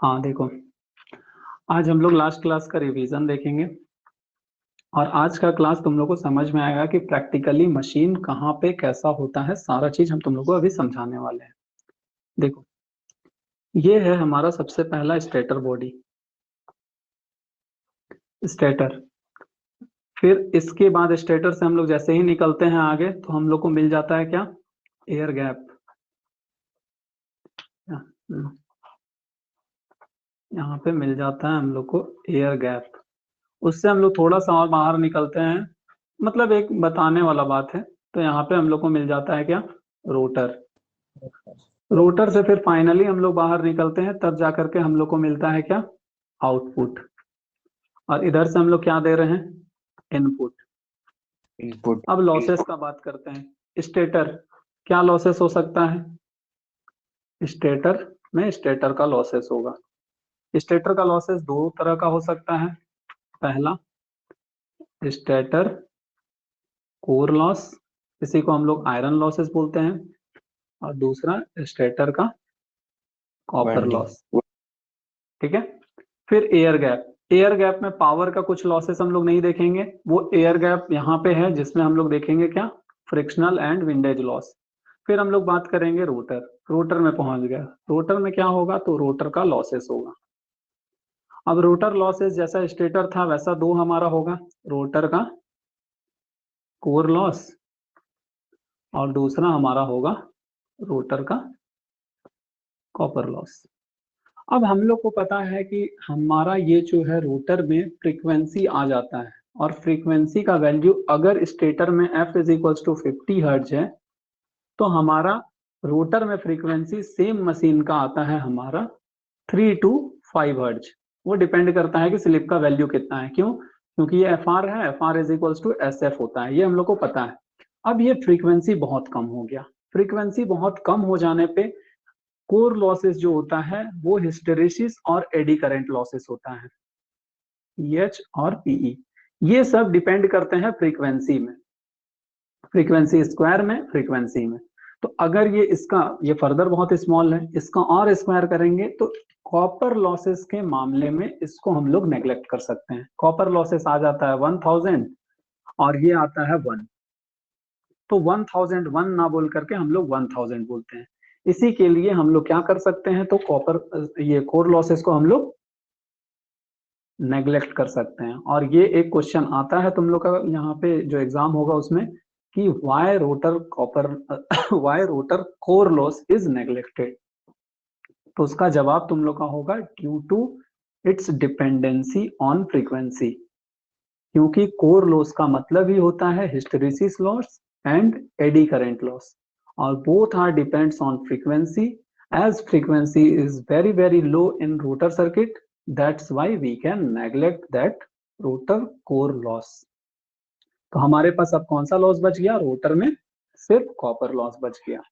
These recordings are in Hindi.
हाँ देखो, आज हम लोग लास्ट क्लास का रिवीजन देखेंगे और आज का क्लास तुम लोग को समझ में आएगा कि प्रैक्टिकली मशीन कहाँ पे कैसा होता है, सारा चीज हम तुम लोग को अभी समझाने वाले हैं। देखो, ये है हमारा सबसे पहला स्टेटर बॉडी, स्टेटर। फिर इसके बाद स्टेटर से हम लोग जैसे ही निकलते हैं आगे तो हम लोग को मिल जाता है क्या, एयर गैप। यहाँ पे मिल जाता है हम लोग को एयर गैप। उससे हम लोग थोड़ा सा और बाहर निकलते हैं, मतलब एक बताने वाला बात है। तो यहाँ पे हम लोग को मिल जाता है क्या, रोटर। रोटर से फिर फाइनली हम लोग बाहर निकलते हैं, तब जाकर के हम लोग को मिलता है क्या, आउटपुट। और इधर से हम लोग क्या दे रहे हैं, इनपुट। इनपुट। अब लॉसेस का बात करते हैं। स्टेटर, क्या लॉसेस हो सकता है स्टेटर में? स्टेटर का लॉसेस होगा। स्टेटर का लॉसेस दो तरह का हो सकता है। पहला, स्टेटर कोर लॉस, इसी को हम लोग आयरन लॉसेस बोलते हैं। और दूसरा स्टेटर का कॉपर वाइंडिंग। लॉस। ठीक है। फिर एयर गैप। एयर गैप में पावर का कुछ लॉसेस हम लोग नहीं देखेंगे, वो एयर गैप यहाँ पे है जिसमें हम लोग देखेंगे क्या, फ्रिक्शनल एंड विंडेज लॉस। फिर हम लोग बात करेंगे रोटर। रोटर में पहुंच गया, रोटर में क्या होगा, तो रोटर का लॉसेस होगा। अब रोटर लॉसेस जैसा स्टेटर था वैसा दो हमारा होगा, रोटर का कोर लॉस और दूसरा हमारा होगा रोटर का कॉपर लॉस। अब हम लोग को पता है कि हमारा ये जो है रोटर में फ्रीक्वेंसी आ जाता है, और फ्रीक्वेंसी का वैल्यू अगर स्टेटर में f is equals to 50 hertz है, तो हमारा रोटर में फ्रीक्वेंसी सेम मशीन का आता है हमारा 3 to 5 हर्ट्ज। वो डिपेंड करता है कि स्लिप का वैल्यू कितना है। क्यों? क्योंकि ये FR है, FR is equals to SF होता है, ये हम लोग को पता है। अब ये फ्रीक्वेंसी बहुत कम हो गया। फ्रीक्वेंसी बहुत कम हो जाने पे कोर लॉसेस जो होता है वो हिस्टेरेसिस और एडी करंट लॉसेस होता है, EH और PE। ये सब डिपेंड करते हैं फ्रीक्वेंसी में, फ्रीक्वेंसी स्क्वायर में, फ्रीक्वेंसी में। तो अगर ये फर्दर बहुत स्मॉल है, इसका और स्क्वायर करेंगे तो कॉपर लॉसेस के मामले में इसको हम लोग नेग्लेक्ट कर सकते हैं। कॉपर लॉसेस आ जाता है 1000 और ये आता है 1, तो 1001 ना बोल करके हम लोग 1000 बोलते हैं। इसी के लिए हम लोग क्या कर सकते हैं, तो ये कोर लॉसेस को हम लोग नेग्लेक्ट कर सकते हैं। और ये एक क्वेश्चन आता है तुम लोग का यहाँ पे जो एग्जाम होगा उसमें, कि why rotor core loss is neglected. तो उसका जवाब तुम लोग का होगा due to its dependency on frequency. क्योंकि कोर लॉस का मतलब ही होता है hysteresis loss and eddy current loss, और both are depends on frequency. As frequency is very very low in rotor circuit, that's why we can neglect that rotor core loss. तो हमारे पास अब कौन सा लॉस बच गया, रोटर में सिर्फ कॉपर लॉस बच गया।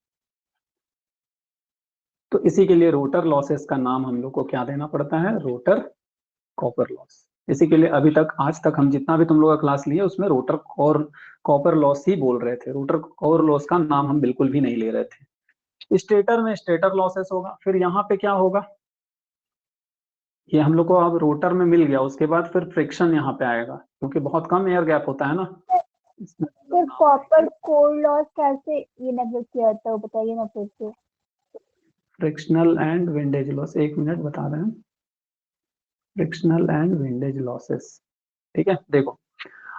तो इसी के लिए रोटर लॉसेस का नाम हम लोग को क्या देना पड़ता है, रोटर कॉपर लॉस। इसी के लिए अभी तक, आज तक हम जितना भी तुम लोग का क्लास लिए उसमें रोटर और कॉपर लॉस ही बोल रहे थे, रोटर कोर लॉस का नाम हम बिल्कुल भी नहीं ले रहे थे। स्टेटर में स्टेटर लॉसेस होगा। फिर यहाँ पे क्या होगा, ये हम लोग को अब रोटर में मिल गया, उसके बाद फिर फ्रिक्शन यहाँ पे आएगा क्योंकि बहुत कम एयर गैप होता है ना इसमें। फिर कॉपर कोर लॉस कैसे ये नेगलेक्ट किया जाता है, बताइए ना फिर से। फ्रिक्शनल एंड विंडेज लॉस, एक मिनट बता रहे हैं, फ्रिक्शनल एंड विंडेज लॉसेस। ठीक है, देखो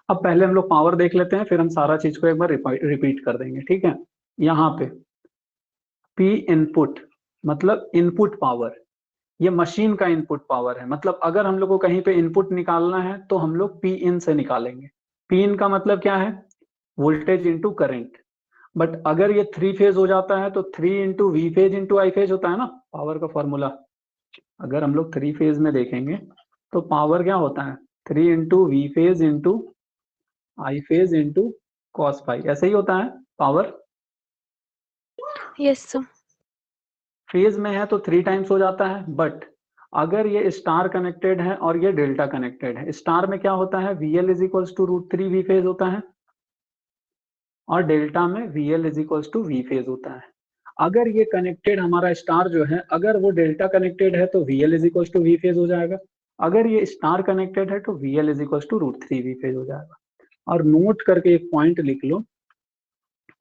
अब पहले हम लोग पावर देख लेते हैं, फिर हम सारा चीज को एक बार रिपीट कर देंगे। ठीक है, यहाँ पे P इनपुट मतलब इनपुट पावर, ये मशीन का इनपुट पावर है। मतलब अगर हम लोग को कहीं पे इनपुट निकालना है तो हम लोग P इन से निकालेंगे। P इन का मतलब क्या है, वोल्टेज इंटू करंट। बट अगर ये 3 फेज हो जाता है तो 3 into V phase into I phase होता है ना पावर का फॉर्मूला। अगर हम लोग 3 फेज में देखेंगे तो पावर क्या होता है, 3 into V phase into I phase into cos phi, ऐसे ही होता है पावर। Yes sir. फेज में है तो 3 टाइम्स हो जाता है, बट अगर ये स्टार कनेक्टेड है और ये डेल्टा कनेक्टेड है, स्टार में क्या होता है, VL is equals to √3 V phase होता है, और डेल्टा में VL is equals to V phase होता है। अगर ये कनेक्टेड हमारा स्टार जो है, अगर वो डेल्टा कनेक्टेड है तो VL is equal to V phase हो जाएगा, अगर ये स्टार कनेक्टेड है तो VL is equal to √3 V phase हो जाएगा। और नोट करके एक पॉइंट लिख लो,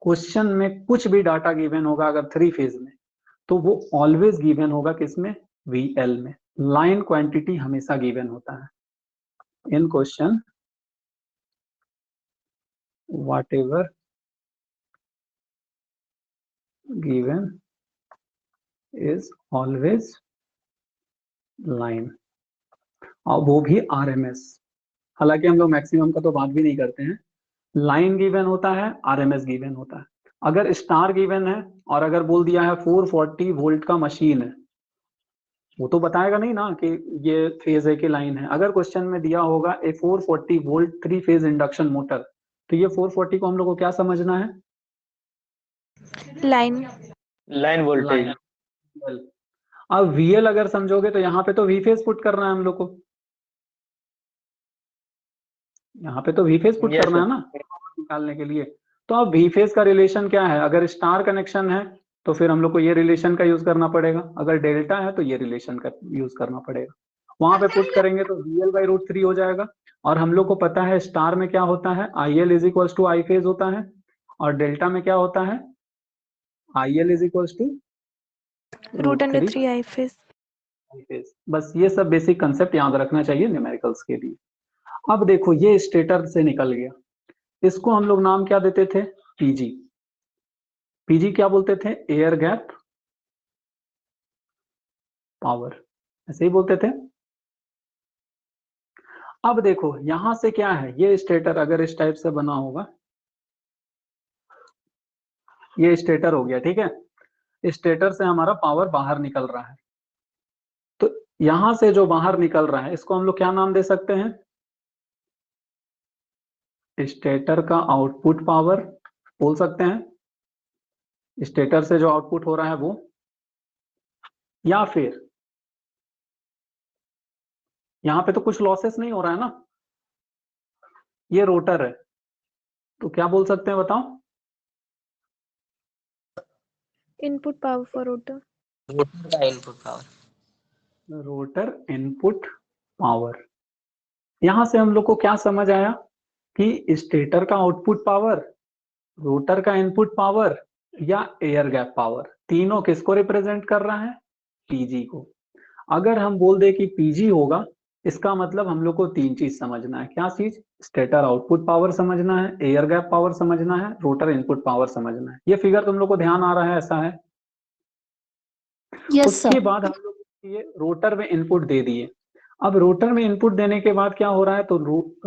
क्वेश्चन में कुछ भी डाटा गिवन होगा अगर 3 फेज में, तो वो ऑलवेज गिवन होगा किसमें, VL में। लाइन क्वांटिटी हमेशा गिवन होता है इन question, whatever given is always line, और वो भी RMS। हालांकि हम लोग मैक्सिमम का तो बात भी नहीं करते हैं, लाइन गिवन होता है, RMS गिवन होता है। अगर स्टार गिवन है और अगर बोल दिया है 440 वोल्ट का मशीन है, वो तो बताएगा नहीं ना कि ये फेज है कि लाइन है। अगर क्वेश्चन में दिया होगा ए 440 वोल्ट 3 फेज इंडक्शन मोटर, तो ये 440 को हम लोग को क्या समझना है, लाइन वोल्टेज। अब VL अगर समझोगे तो यहाँ पे तो वी फेज पुट करना है हम लोग को, यहाँ पे तो वी फेज पुट Yes, करना है ना निकालने के लिए। तो अब वी फेज का रिलेशन क्या है, अगर स्टार कनेक्शन है तो फिर हम लोग को ये रिलेशन का यूज करना पड़ेगा, अगर डेल्टा है तो ये रिलेशन का यूज करना पड़ेगा। वहां पे पुट करेंगे तो VL/√3 हो जाएगा। और हम लोग को पता है स्टार में क्या होता है, IL is equal to I phase होता है, और डेल्टा में क्या होता है, IL is equal to √3 I phase. Phase. बस ये सब बेसिक कंसेप्ट याद रखना चाहिए न्यूमेरिकल्स के लिए। अब देखो ये स्टेटर से निकल गया, इसको हम लोग नाम क्या देते थे, PG। PG क्या बोलते थे, एयर गैप पावर, ऐसे ही बोलते थे। अब देखो यहां से क्या है, ये स्टेटर अगर इस टाइप से बना होगा, ये स्टेटर हो गया, ठीक है। स्टेटर से हमारा पावर बाहर निकल रहा है, तो यहां से जो बाहर निकल रहा है इसको हम लोग क्या नाम दे सकते हैं, स्टेटर का आउटपुट पावर बोल सकते हैं, स्टेटर से जो आउटपुट हो रहा है वो, या फिर यहां पे तो कुछ लॉसेस नहीं हो रहा है ना, ये रोटर है, तो क्या बोल सकते हैं बताओ, input power for rotor. Rotor का input power. Rotor input power. यहां से हम लोग को क्या समझ आया कि स्टेटर का आउटपुट पावर, रोटर का इनपुट पावर या एयर गैप पावर, तीनों किसको रिप्रेजेंट कर रहा है, PG को। अगर हम बोल दे कि PG होगा, इसका मतलब हम लोग को 3 चीज समझना है। क्या चीज, स्टेटर आउटपुट पावर समझना है, एयर गैप पावर समझना है, रोटर इनपुट पावर समझना है। ये फिगर तुम लोग को ध्यान आ रहा है, ऐसा है। उसके बाद हम लोग ये रोटर में इनपुट दे दिए। अब रोटर में इनपुट देने के बाद क्या हो रहा है, तो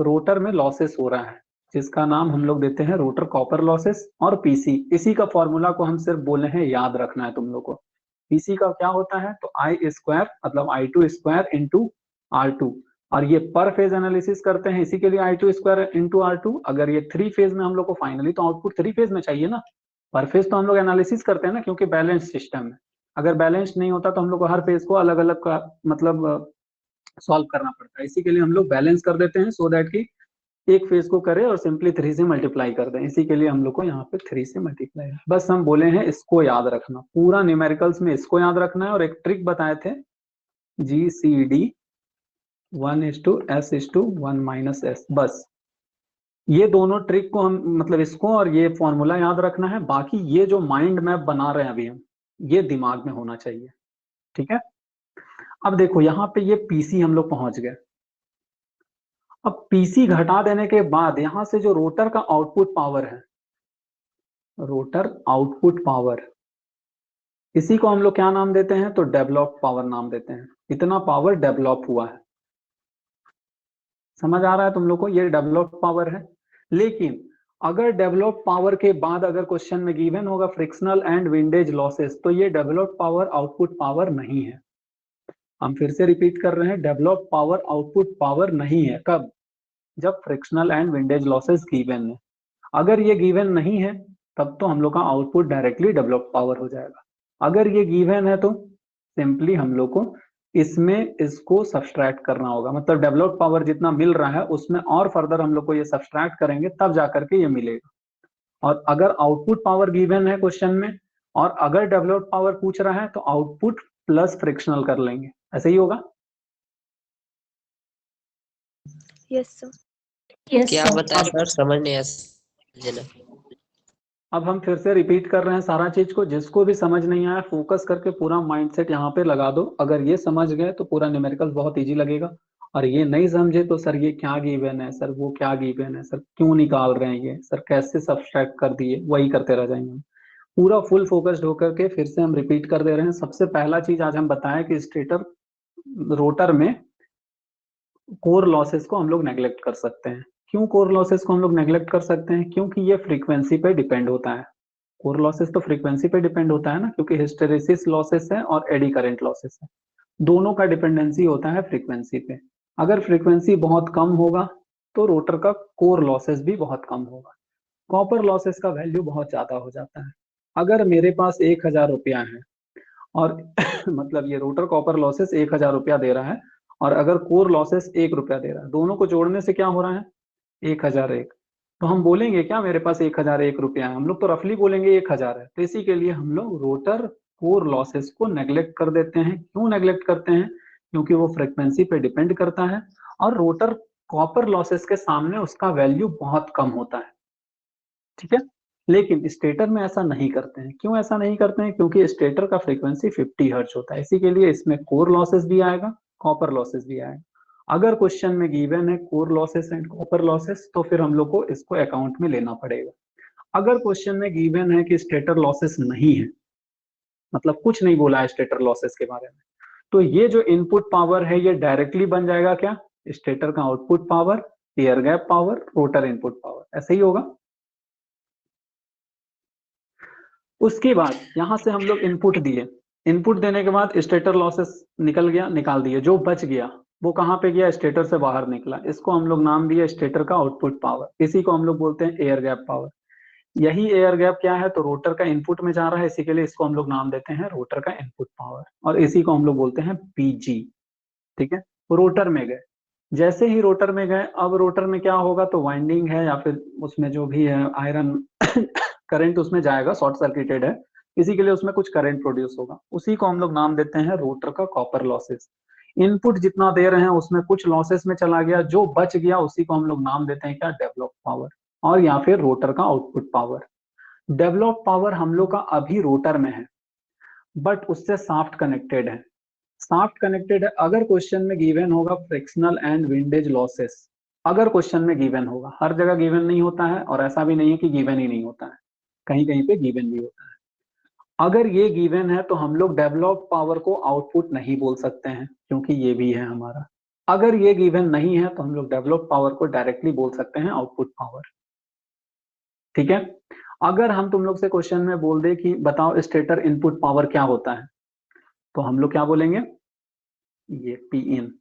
रोटर में लॉसेस हो रहा है, जिसका नाम हम लोग देते हैं रोटर कॉपर लॉसेस और PC। इसी का फॉर्मूला को हम सिर्फ बोले हैं, याद रखना है तुम लोग को। PC का क्या होता है, तो I² मतलब I2² इंटू R2, और ये पर फेज एनालिसिस करते हैं, इसी के लिए I2² इंटू R2। अगर ये 3 फेज में हम लोग को फाइनली तो आउटपुट 3 फेज में चाहिए ना, पर फेज तो हम लोग एनालिसिस करते हैं ना, क्योंकि बैलेंस सिस्टम है। अगर बैलेंस नहीं होता तो हम लोग को हर फेज को अलग अलग का मतलब सॉल्व करना पड़ता है, इसी के लिए हम लोग बैलेंस कर देते हैं, सो दैट कि एक फेज को करें और सिंपली 3 से मल्टीप्लाई कर दें। इसी के लिए हम लोग को यहाँ पे 3 से मल्टीप्लाई, बस हम बोले हैं इसको याद रखना, पूरा न्यूमेरिकल्स में इसको याद रखना है। और एक ट्रिक बताए थे, GCD 1:S:1 - S, बस ये दोनों ट्रिक को हम मतलब इसको और ये फॉर्मूला याद रखना है। बाकी ये जो माइंड मैप बना रहे हैं अभी हम, ये दिमाग में होना चाहिए, ठीक है। अब देखो यहाँ पे ये PC हम लोग पहुंच गए। अब PC घटा देने के बाद यहां से जो रोटर का आउटपुट पावर है, रोटर आउटपुट पावर, इसी को हम लोग क्या नाम देते हैं, तो डेवलप पावर नाम देते हैं। इतना पावर डेवलप हुआ है, समझ आ रहा है तुम लोग को, ये डेवलप पावर है। लेकिन अगर डेवलप पावर के बाद अगर क्वेश्चन में गिवन होगा फ्रिक्शनल एंड विंडेज लॉसेस, तो ये डेवलप पावर आउटपुट पावर नहीं है। हम फिर से रिपीट कर रहे हैं, डेवलप पावर आउटपुट पावर नहीं है। कब, जब frictional and windage losses given है। अगर ये गिवन नहीं है तब तो हम लोग का आउटपुट डायरेक्टली डेवलप पावर हो जाएगा। अगर ये गिवन है तो सिंपली हम लोग को इसमें इसको सब्सट्रैक्ट करना होगा, मतलब डेवलप पावर जितना मिल रहा है उसमें और फर्दर हम लोग को ये सब्सट्रैक्ट करेंगे, तब जाकर के ये मिलेगा। और अगर आउटपुट पावर गिवन है क्वेश्चन में और अगर डेवलप्ड पावर पूछ रहा है तो आउटपुट प्लस फ्रिक्शनल कर लेंगे, ऐसे ही होगा। Yes, sir. क्या बताया सर, समझ नहीं आया मुझे ना। अब हम फिर से रिपीट कर रहे हैं सारा चीज को, जिसको भी समझ नहीं आया फोकस करके पूरा माइंडसेट यहाँ पे लगा दो। अगर ये समझ गए तो पूरा न्यूमेरिकल बहुत इजी लगेगा, और ये नहीं समझे तो सर ये क्या गिवन है, सर वो क्या गिवन है, सर क्यों निकाल रहे हैं ये, सर कैसे सब्सट्रैक्ट कर दिए, वही करते रह जाएंगे। पूरा फुल फोकस्ड होकर के फिर से हम रिपीट कर दे रहे हैं। सबसे पहला चीज आज हम बताएं कि स्टेटर रोटर में कोर लॉसेस को हम लोग नेग्लेक्ट कर सकते हैं। क्यों कोर लॉसेस को हम लोग नेग्लेक्ट कर सकते हैं? क्योंकि ये फ्रीक्वेंसी पे डिपेंड होता है। कोर लॉसेस तो फ्रीक्वेंसी पे डिपेंड होता है ना, क्योंकि हिस्टेरेसिस लॉसेस है और एडी करंट लॉसेस है, दोनों का डिपेंडेंसी होता है फ्रीक्वेंसी पे। अगर फ्रीक्वेंसी बहुत कम होगा तो रोटर का कोर लॉसेस भी बहुत कम होगा, कॉपर लॉसेस का वैल्यू बहुत ज्यादा हो जाता है। अगर मेरे पास 1000 रुपया है और मतलब ये रोटर कॉपर लॉसेस 1000 रुपया दे रहा है, और अगर कोर लॉसेस 1 रुपया दे रहा है, दोनों को जोड़ने से क्या हो रहा है? 1001। तो हम बोलेंगे क्या मेरे पास 1001 रुपया है? हम लोग तो रफली बोलेंगे 1000 है। तो इसी के लिए हम लोग रोटर कोर लॉसेस को नेग्लेक्ट कर देते हैं। क्यों नेग्लेक्ट करते हैं? क्योंकि वो फ्रिक्वेंसी पे डिपेंड करता है, और रोटर कॉपर लॉसेस के सामने उसका वैल्यू बहुत कम होता है, ठीक है। लेकिन स्टेटर में ऐसा नहीं करते हैं। क्यों ऐसा नहीं करते हैं? क्योंकि स्टेटर का फ्रीक्वेंसी 50 हर्ट्ज होता है, इसी के लिए इसमें कोर लॉसेस भी आएगा, कॉपर लॉसेस भी आएगा। अगर क्वेश्चन में गिवन है core losses and copper losses, तो फिर हम लोग को इसको अकाउंट में लेना पड़ेगा। अगर क्वेश्चन में गिवन है कि स्टेटर लॉसेस नहीं है, मतलब कुछ नहीं बोला है स्टेटर लॉसेस के बारे में, तो ये जो इनपुट पावर है ये डायरेक्टली बन जाएगा क्या? स्टेटर का output power, air gap power, rotor input power, ऐसे ही होगा। उसके बाद यहां से हम लोग इनपुट दिए, इनपुट देने के बाद स्टेटर लॉसेस निकल गया, निकाल दिए। जो बच गया वो कहां पे गया? स्टेटर से बाहर निकला। इसको हम लोग नाम दिया स्टेटर का आउटपुट पावर, इसी को हम लोग बोलते हैं एयर गैप पावर। यही एयर गैप क्या है? तो रोटर का इनपुट में जा रहा है, इसी के लिए इसको हम लोग नाम देते हैं रोटर का इनपुट पावर, और इसी को हम लोग बोलते हैं पीजी, ठीक है। रोटर में गए, जैसे ही रोटर में गए, अब रोटर में क्या होगा? तो वाइंडिंग है या फिर उसमें जो भी है आयरन करंट उसमें जाएगा, शॉर्ट सर्किटेड है, इसी के लिए उसमें कुछ करंट प्रोड्यूस होगा, उसी को हम लोग नाम देते हैं रोटर का कॉपर लॉसेस। इनपुट जितना दे रहे हैं उसमें कुछ लॉसेस में चला गया, जो बच गया उसी को हम लोग नाम देते हैं क्या? डेवलप पावर, और या फिर रोटर का आउटपुट पावर। डेवलप पावर हम लोग का अभी रोटर में है, बट उससे साफ्ट कनेक्टेड है। साफ्ट कनेक्टेड है। अगर क्वेश्चन में गिवन होगा फ्रिक्शनल एंड विंडेज लॉसेस, अगर क्वेश्चन में गिवन होगा, हर जगह गिवन नहीं होता है, और ऐसा भी नहीं है कि गिवन ही नहीं होता है, कहीं कहीं पे गिवन भी होता है। अगर ये गिवन है तो हम लोग डेवलप पावर को आउटपुट नहीं बोल सकते हैं, क्योंकि ये भी है हमारा। अगर ये गिवन नहीं है तो हम लोग डेवलप पावर को डायरेक्टली बोल सकते हैं आउटपुट पावर, ठीक है। अगर हम तुम लोग से क्वेश्चन में बोल दे कि बताओ स्टेटर इनपुट पावर क्या होता है, तो हम लोग क्या बोलेंगे? ये पी इन,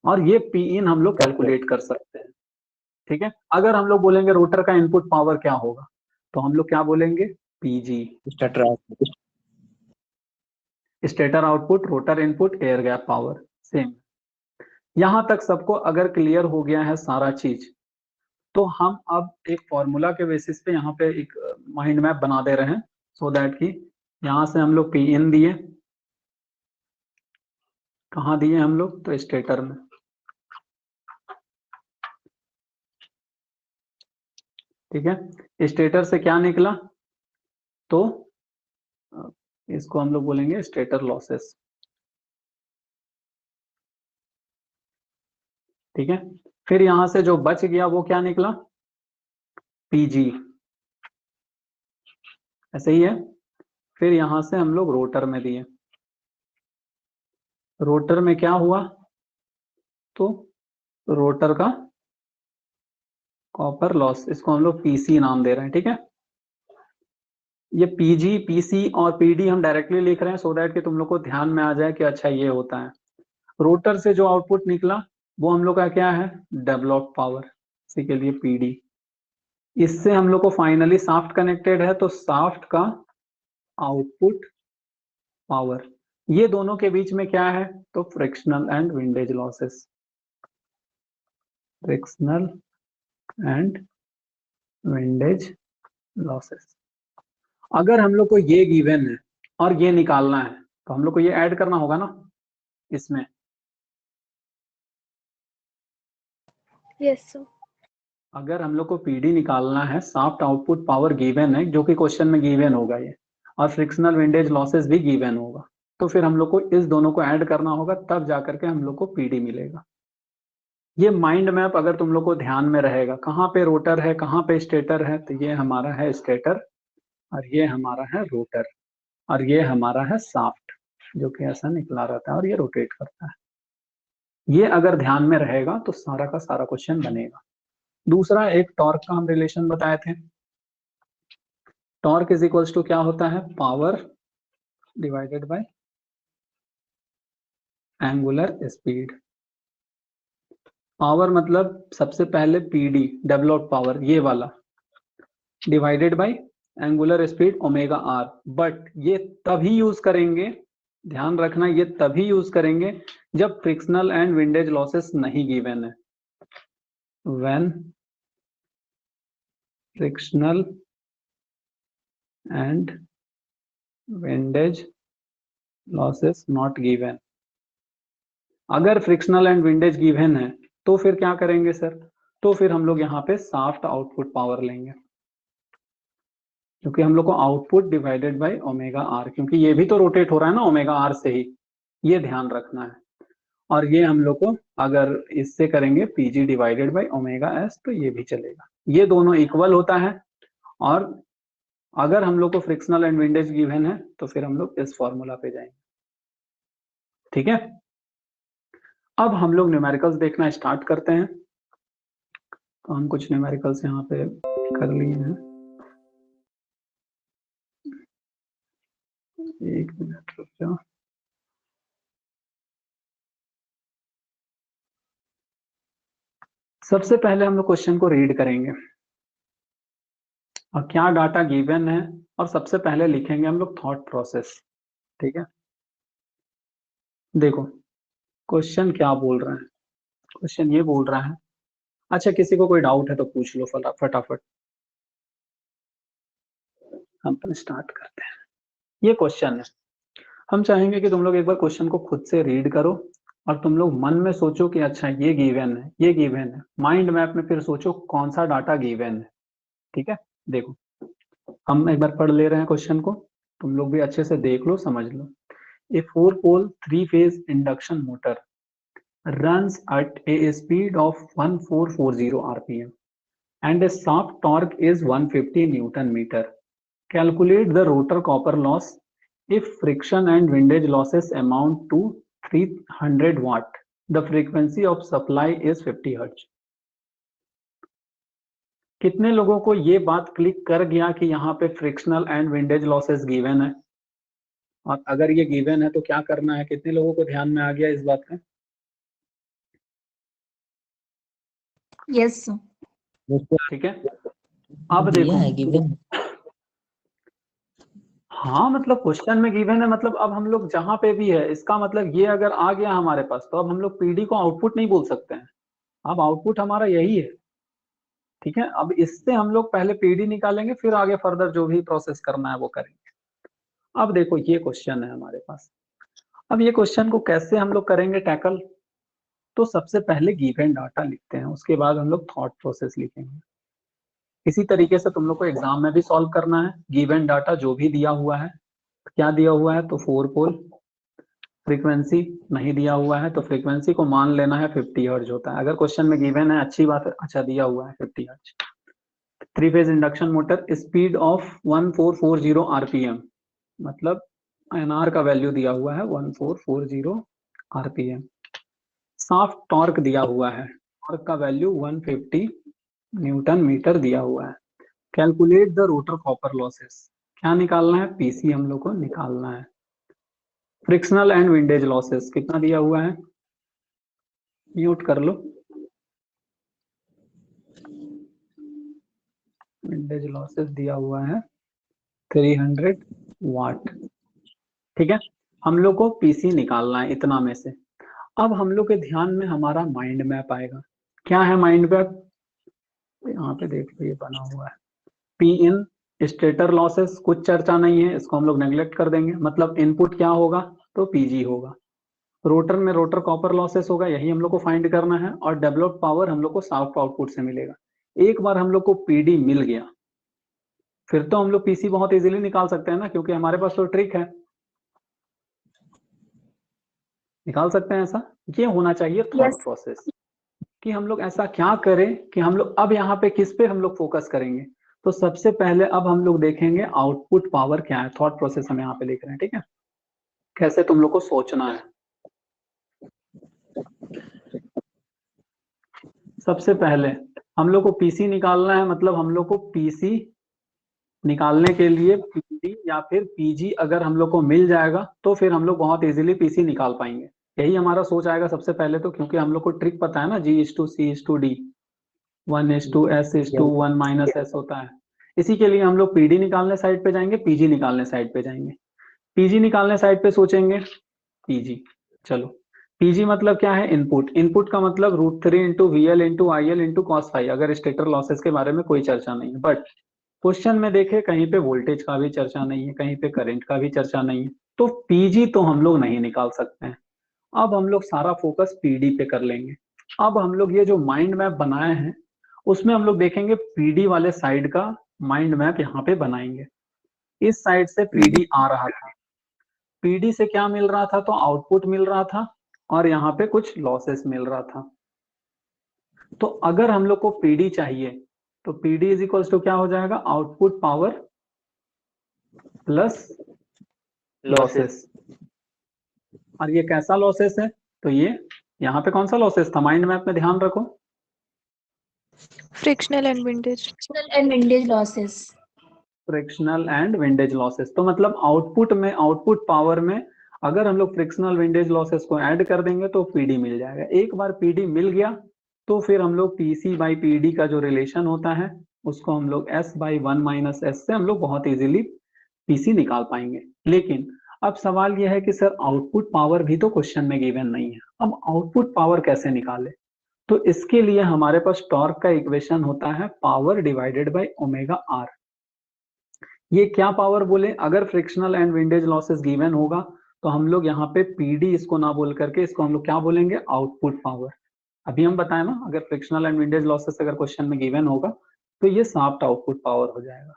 और ये पी इन हम लोग कैलकुलेट कर सकते हैं, ठीक है। अगर हम लोग बोलेंगे रोटर का इनपुट पावर क्या होगा, तो हम लोग क्या बोलेंगे? PG, stator output, rotor input, air gap power, same. यहां तक सबको अगर क्लियर हो गया है सारा चीज, तो हम अब एक फॉर्मूला के बेसिस पे यहाँ पे एक माइंड मैप बना दे रहे हैं, सो दैट कि यहां से हम लोग पी इन दिए, कहाँ दिए हम लोग? तो स्टेटर में, ठीक है। स्टेटर से क्या निकला? तो इसको हम लोग बोलेंगे स्टेटर लॉसेस, ठीक है। फिर यहां से जो बच गया वो क्या निकला? पीजी, ऐसे ही है। फिर यहां से हम लोग रोटर में दिए, रोटर में क्या हुआ? तो रोटर का कॉपर लॉस, इसको हम लोग पीसी नाम दे रहे हैं, ठीक है। ये पीजी, पीसी और पीडी हम डायरेक्टली लिख रहे हैं, सो दैट कि तुम लोग को ध्यान में आ जाए कि अच्छा ये होता है। रोटर से जो आउटपुट निकला वो हम लोग का क्या है? डेवलप पावर, इसी के लिए पीडी। इससे हम लोग को फाइनली साफ्ट कनेक्टेड है, तो साफ्ट का आउटपुट पावर। ये दोनों के बीच में क्या है? तो frictional and windage losses, frictional and windage losses. अगर हम लोग को ये गिवन है और ये निकालना है तो हम लोग को ये ऐड करना होगा ना इसमें। Yes, sir. अगर हम लोग को पीडी निकालना है, सॉफ्ट आउटपुट पावर गिवन है जो कि क्वेश्चन में गिवन होगा ये, और फ्रिक्शनल विंडेज लॉसेस भी गिवन होगा, तो फिर हम लोग को इस दोनों को ऐड करना होगा, तब जाकर के हम लोग को पीडी मिलेगा। ये माइंड मैप अगर तुम लोग को ध्यान में रहेगा, कहाँ पे रोटर है कहाँ पे स्टेटर है, तो ये हमारा है स्टेटर और ये हमारा है रोटर और ये हमारा है शाफ्ट जो कि ऐसा निकला रहता है और ये रोटेट करता है। ये अगर ध्यान में रहेगा तो सारा का सारा क्वेश्चन बनेगा। दूसरा एक टॉर्क का हम रिलेशन बताए थे। टॉर्क इज इक्वल्स टू क्या होता है, power divided by angular speed. Power मतलब सबसे पहले पीडी डेवलप्ड पावर ये वाला, divided by angular speed omega R. But ये तभी यूज करेंगे, ध्यान रखना, ये तभी यूज करेंगे जब फ्रिक्शनल एंड विंडेज लॉसेस नहीं गिवन है। When frictional and windage losses not given. अगर फ्रिक्शनल एंड विंडेज गिवन है तो फिर क्या करेंगे सर, तो फिर हम लोग यहाँ पे शाफ्ट आउटपुट पावर लेंगे, क्योंकि हम लोग को output divided by omega R, क्योंकि ये भी तो रोटेट हो रहा है ना ओमेगा आर से ही, ये ध्यान रखना है। और ये हम लोग को अगर इससे करेंगे PG divided by omega S तो ये भी चलेगा, ये दोनों इक्वल होता है। और अगर हम लोग को फ्रिक्शनल एंड विंडेज गिवन है तो फिर हम लोग इस फॉर्मूला पे जाएंगे। ठीक है, अब हम लोग न्यूमेरिकल्स देखना स्टार्ट करते हैं। तो हम कुछ न्यूमेरिकल्स यहाँ पे कर लिए हैं। एक मिनट रुक जाओ। सबसे पहले हम लोग क्वेश्चन को रीड करेंगे और क्या डाटा गिवन है, और सबसे पहले लिखेंगे हम लोग थॉट प्रोसेस। ठीक है, देखो क्वेश्चन क्या बोल रहा है। क्वेश्चन ये बोल रहा है, अच्छा किसी को कोई डाउट है तो पूछ लो फटाफट, हम स्टार्ट करते हैं। ये क्वेश्चन है, हम चाहेंगे कि तुम लोग एक बार क्वेश्चन को खुद से रीड करो और तुम लोग मन में सोचो कि अच्छा ये गिवन है, ये गिवन है। माइंड मैप में फिर सोचो कौन सा डाटा गिवन है। ठीक है, देखो हम एक बार पढ़ ले रहे हैं क्वेश्चन को, तुम लोग भी अच्छे से देख लो समझ लो। ए 4-pole 3-phase induction motor runs at a speed of 1440 rpm and a shaft torque is 150 newton meter. Calculate the rotor copper loss if friction and windage losses amount to 300 watt. The frequency of supply is 50 hertz. कितने लोगों को ये बात क्लिक कर गया कि यहाँ पे frictional and windage losses given है, और अगर ये गिवन है तो क्या करना है, कितने लोगों को ध्यान में आ गया इस बात का? यस ठीक है, अब दिया है देखो, गिवन। हाँ मतलब क्वेश्चन में गिवन है, मतलब अब हम लोग जहां पे भी है, इसका मतलब ये अगर आ गया हमारे पास तो अब हम लोग पीडी को आउटपुट नहीं बोल सकते हैं, अब आउटपुट हमारा यही है। ठीक है, अब इससे हम लोग पहले पीडी निकालेंगे, फिर आगे फर्दर जो भी प्रोसेस करना है वो करेंगे। अब देखो ये क्वेश्चन है हमारे पास, अब ये क्वेश्चन को कैसे हम लोग करेंगे टैकल, तो सबसे पहले गिवन डाटा लिखते हैं, उसके बाद हम लोग थॉट प्रोसेस लिखेंगे। इसी तरीके से तुम लोग को एग्जाम में भी सॉल्व करना है। गिवन डाटा जो भी दिया हुआ है, क्या दिया हुआ है, तो 4-pole, फ्रीक्वेंसी नहीं दिया हुआ है तो फ्रीक्वेंसी को मान लेना है 50 हर्ट्ज होता है। अगर क्वेश्चन में गिवन है अच्छी बात है, अच्छा दिया हुआ है 50 hertz. 3-phase induction motor, speed of 1440 RPM, मतलब एनआर का वैल्यू दिया हुआ है 1440 आरपीएम। शाफ्ट टॉर्क दिया हुआ है, टॉर्क का वैल्यू 150 न्यूटन मीटर दिया हुआ है। Calculate the rotor copper losses, क्या निकालना है, पीसी हम लोग को निकालना है। फ्रिक्शनल एंड विंडेज लॉसेस कितना दिया हुआ है, म्यूट कर लो, विंडेज लॉसेस दिया हुआ है 300 वाट। ठीक है, हम लोग को पीसी निकालना है इतना में से। अब हम लोग के ध्यान में हमारा माइंड मैप आएगा। क्या है माइंड मैप, यहाँ पे देख लो ये बना हुआ है, पी इन स्टेटर लॉसेस कुछ चर्चा नहीं है, इसको हम लोग नेग्लेक्ट कर देंगे, मतलब इनपुट क्या होगा तो पीजी होगा। रोटर में रोटर कॉपर लॉसेस होगा, यही हम लोग को फाइंड करना है, और डेवलप्ड पावर हम लोग को साउथ आउटपुट से मिलेगा। एक बार हम लोग को पीडी मिल गया फिर तो हम लोग पीसी बहुत इजीली निकाल सकते हैं ना, क्योंकि हमारे पास तो ट्रिक है, निकाल सकते हैं ऐसा। ये होना चाहिए थॉट Yes. प्रोसेस कि हम लोग ऐसा क्या करें कि हम लोग अब यहाँ पे किस पे हम लोग फोकस करेंगे। तो सबसे पहले अब हम लोग देखेंगे आउटपुट पावर क्या है, थॉट प्रोसेस हम यहाँ पे लिख रहे हैं, ठीक है, कैसे तुम लोग को सोचना है। सबसे पहले हम लोग को पीसी निकालना है, मतलब हम लोग को पीसी निकालने के लिए पीडी या फिर पीजी अगर हम लोग को मिल जाएगा तो फिर हम लोग बहुत इजीली पीसी निकाल पाएंगे। यही हमारा सोच आएगा सबसे पहले तो, क्योंकि हम लोग को ट्रिक पता है ना, G:C:D 1:S:1 माइनस S होता है। इसी के लिए हम लोग पीडी निकालने साइड पे जाएंगे, पीजी निकालने साइड पे जाएंगे। पीजी निकालने साइड पे सोचेंगे पीजी, चलो पीजी मतलब क्या है, इनपुट। इनपुट का मतलब √3 into VL into IL into cos⁡, अगर स्टेटर लॉसेस के बारे में कोई चर्चा नहीं है। बट क्वेश्चन में देखे कहीं पे वोल्टेज का भी चर्चा नहीं है, कहीं पे करंट का भी चर्चा नहीं है, तो पीजी तो हम लोग नहीं निकाल सकते हैं। अब हम लोग सारा फोकस पीडी पे कर लेंगे। अब हम लोग ये जो माइंड मैप बनाए हैं उसमें हम लोग देखेंगे पीडी वाले साइड का माइंड मैप यहाँ पे बनाएंगे। इस साइड से पीडी आ रहा था, पीडी से क्या मिल रहा था तो आउटपुट मिल रहा था, और यहाँ पे कुछ लॉसेस मिल रहा था। तो अगर हम लोग को पीडी चाहिए तो पीडी इज इक्वल्स टू क्या हो जाएगा, आउटपुट पावर प्लस लॉसेस। और ये कैसा लॉसेस है, तो ये यहाँ पे कौन सा लॉसेस था, माइंड मैप में ध्यान रखो, Frictional and windage. And windage losses. Frictional and windage losses. तो मतलब आउटपुट में, आउटपुट पावर में अगर हम लोग फ्रिक्शनल विंडेज लॉसेस को ऐड कर देंगे तो पीडी मिल जाएगा। एक बार पीडी मिल गया तो फिर हम लोग पीसी बाई पीडी का जो रिलेशन होता है उसको हम लोग S/1 माइनस S से हम लोग बहुत इजीली पीसी निकाल पाएंगे। लेकिन अब सवाल यह है कि सर आउटपुट पावर भी तो क्वेश्चन में गिवन नहीं है, अब आउटपुट पावर कैसे निकाले। तो इसके लिए हमारे पास टॉर्क का इक्वेशन होता है power divided by omega R. ये क्या पावर बोले, अगर frictional and windage losses given होगा तो हम लोग यहाँ पे पीडी इसको ना बोल करके इसको हम लोग क्या बोलेंगे, आउटपुट पावर। अभी हम बताए ना, अगर फ्रिक्शनल एंड विंडेज लॉसेस अगर क्वेश्चन में गिवन होगा तो ये साफ्ट आउटपुट पावर हो जाएगा।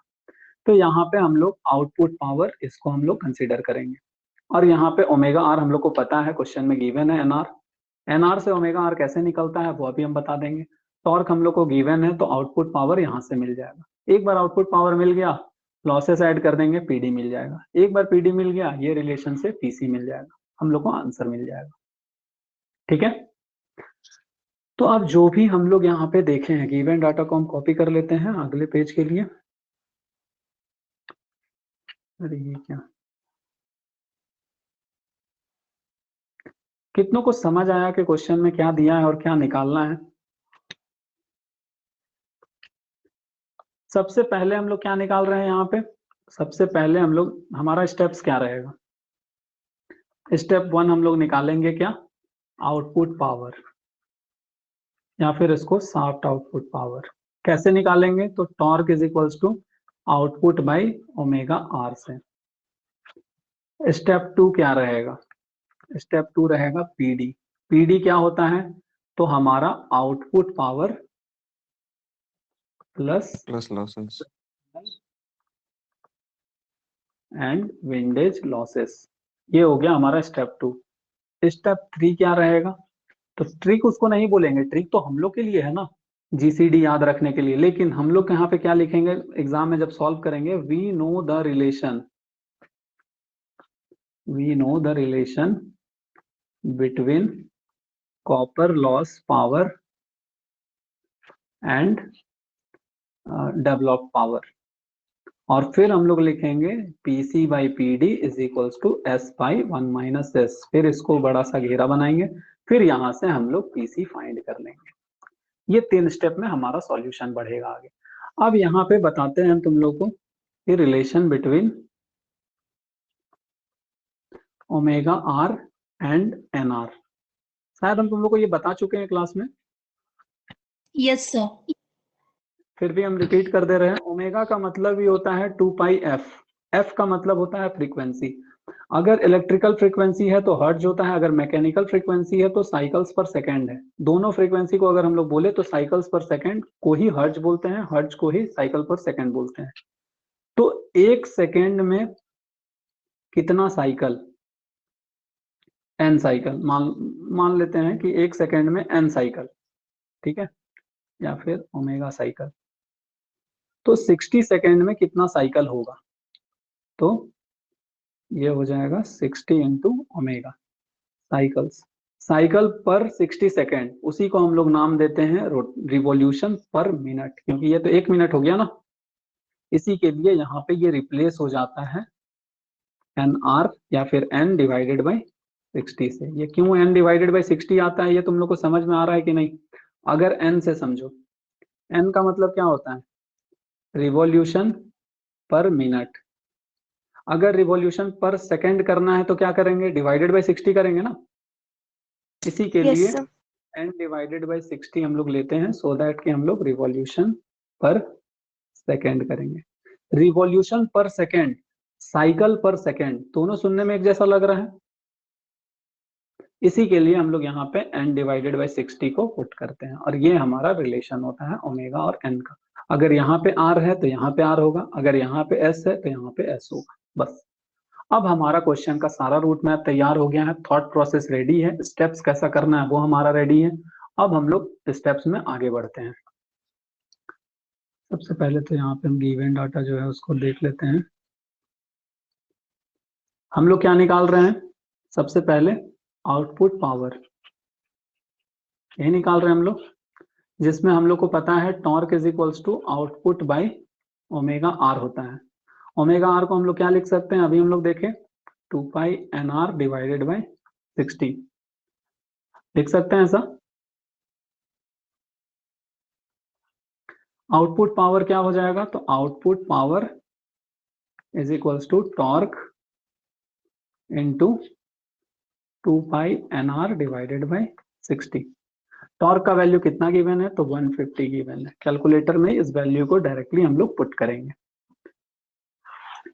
तो यहाँ पे हम लोग आउटपुट पावर इसको हम लोग कंसिडर करेंगे। और यहाँ पे ओमेगा आर हम लोग को पता है, क्वेश्चन में गिवन है एनआर। एनआर से ओमेगा आर कैसे निकलता है वो अभी हम बता देंगे। टॉर्क हम लोग को गिवन है तो आउटपुट पावर यहाँ से मिल जाएगा। एक बार आउटपुट पावर मिल गया, लॉसेस ऐड कर देंगे, पीडी मिल जाएगा। एक बार पीडी मिल गया, ये रिलेशन से पीसी मिल जाएगा, हम लोग को आंसर मिल जाएगा। ठीक है, तो अब जो भी हम लोग यहाँ पे देखे हैं गिवन डाटा को हम कॉपी कर लेते हैं अगले पेज के लिए। अरे ये क्या, कितनों को समझ आया कि क्वेश्चन में क्या दिया है और क्या निकालना है। सबसे पहले हम लोग क्या निकाल रहे हैं यहाँ पे, सबसे पहले हम लोग, हमारा स्टेप्स क्या रहेगा, स्टेप 1 हम लोग निकालेंगे क्या, आउटपुट पावर, या फिर इसको सॉफ्ट आउटपुट पावर। कैसे निकालेंगे, तो torque is equals to output by omega R से। स्टेप 2 क्या रहेगा, स्टेप 2 रहेगा पीडी। पीडी क्या होता है, तो हमारा output power plus losses and windage losses. ये हो गया हमारा स्टेप 2। स्टेप 3 क्या रहेगा, तो ट्रिक उसको नहीं बोलेंगे, ट्रिक तो हम लोग के लिए है ना, GCD याद रखने के लिए। लेकिन हम लोग यहाँ पे क्या लिखेंगे एग्जाम में जब सॉल्व करेंगे, we know the relation between copper loss power and develop power. और फिर हम लोग लिखेंगे PC by PD is equals to S/1 minus S। फिर इसको बड़ा सा घेरा बनाएंगे, फिर यहां से हम लोग PC फाइंड कर लेंगे। ये 3 स्टेप में हमारा सॉल्यूशन बढ़ेगा आगे। अब यहाँ पे बताते हैं हम तुम लोग को कि relation between omega R and NR। शायद हम तुम लोग को ये बता चुके हैं क्लास में। Yes, sir. फिर भी हम रिपीट कर दे रहे हैं, ओमेगा का मतलब ही होता है 2 पाई एफ। एफ का मतलब होता है फ्रीक्वेंसी। अगर इलेक्ट्रिकल फ्रीक्वेंसी है तो हर्ट्ज होता है, अगर मैकेनिकल फ्रीक्वेंसी है तो साइकिल्स पर सेकंड है। दोनों फ्रीक्वेंसी को अगर हम लोग बोले तो साइकिल्स पर सेकंड को ही हर्ट्ज बोलते हैं, हर्ट्ज को ही साइकिल पर सेकंड बोलते हैं। तो एक सेकंड में कितना साइकिल, एन साइकिल, मान लेते हैं कि एक सेकंड में एन साइकिल, ठीक है, या फिर ओमेगा साइकिल। तो 60 सेकंड में कितना साइकिल होगा, तो ये हो जाएगा 60 इंटू ओमेगा साइकिल्स। साइकिल पर 60 सेकेंड, उसी को हम लोग नाम देते हैं रिवॉल्यूशन पर मिनट, क्योंकि ये तो 1 मिनट हो गया ना, इसी के लिए यहाँ पे ये रिप्लेस हो जाता है एन आर या फिर एन डिवाइडेड बाई 60 से। ये क्यों एन डिवाइडेड बाई 60 आता है, ये तुम लोग को समझ में आ रहा है कि नहीं? अगर एन से समझो, एन का मतलब क्या होता है, रिवॉल्यूशन पर मिनट। अगर रिवॉल्यूशन पर सेकेंड करना है तो क्या करेंगे, डिवाइडेड बाई 60 करेंगे ना। इसी के Yes, लिए sir. एन डिवाइडेड बाई 60 हम लोग लेते हैं, सो दैट कि हम लोग रिवॉल्यूशन पर सेकेंड करेंगे। रिवॉल्यूशन पर सेकेंड, साइकिल पर सेकेंड, दोनों सुनने में एक जैसा लग रहा है, इसी के लिए हम लोग यहाँ पे एन डिवाइडेड बाई 60 को पुट करते हैं, और ये हमारा रिलेशन होता है ओमेगा और एन का। अगर यहाँ पे आर है तो यहाँ पे आर होगा, अगर यहाँ पे एस है तो यहाँ पे एस होगा, बस। अब हमारा क्वेश्चन का सारा रूट मैप तैयार हो गया है, थॉट प्रोसेस रेडी है, स्टेप्स कैसा करना है वो हमारा रेडी है। अब हम लोग स्टेप्स में आगे बढ़ते हैं। सबसे पहले तो यहाँ पे हम गिवन डाटा जो है उसको देख लेते हैं। हम लोग क्या निकाल रहे हैं, सबसे पहले आउटपुट पावर, यही निकाल रहे हैं हम लोग, जिसमें हम लोग को पता है torque is equals to output by omega R होता है। ओमेगा आर को हम लोग क्या लिख सकते हैं, अभी हम लोग देखें, 2 pi N R divided by 60 लिख सकते हैं ऐसा। आउटपुट पावर क्या हो जाएगा, तो output power is equals to torque into 2 pi N R divided by 60। Torque का वैल्यू कितना गिवन है, तो 150 गिवन है। कैलकुलेटर में इस वैल्यू को डायरेक्टली हम लोग पुट करेंगे।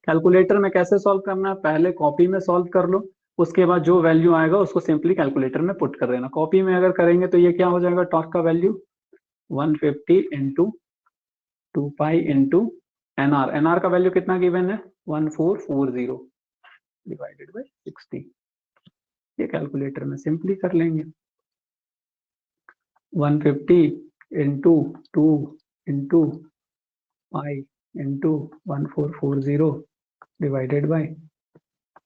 कैलकुलेटर में कैसे सॉल्व करना है, पहले कॉपी में सॉल्व कर लो, उसके बाद जो वैल्यू आएगा उसको सिंपली कैलकुलेटर में पुट कर देना। कॉपी में अगर करेंगे तो ये क्या हो जाएगा, टॉर्क का value 150 into 2 pi into NR, NR का वैल्यू कितना गिवन है, 1440 डिवाइडेड बाई 60। ये कैलकुलेटर में सिंपली कर लेंगे, 150 into 2 into pi into 1440 divided by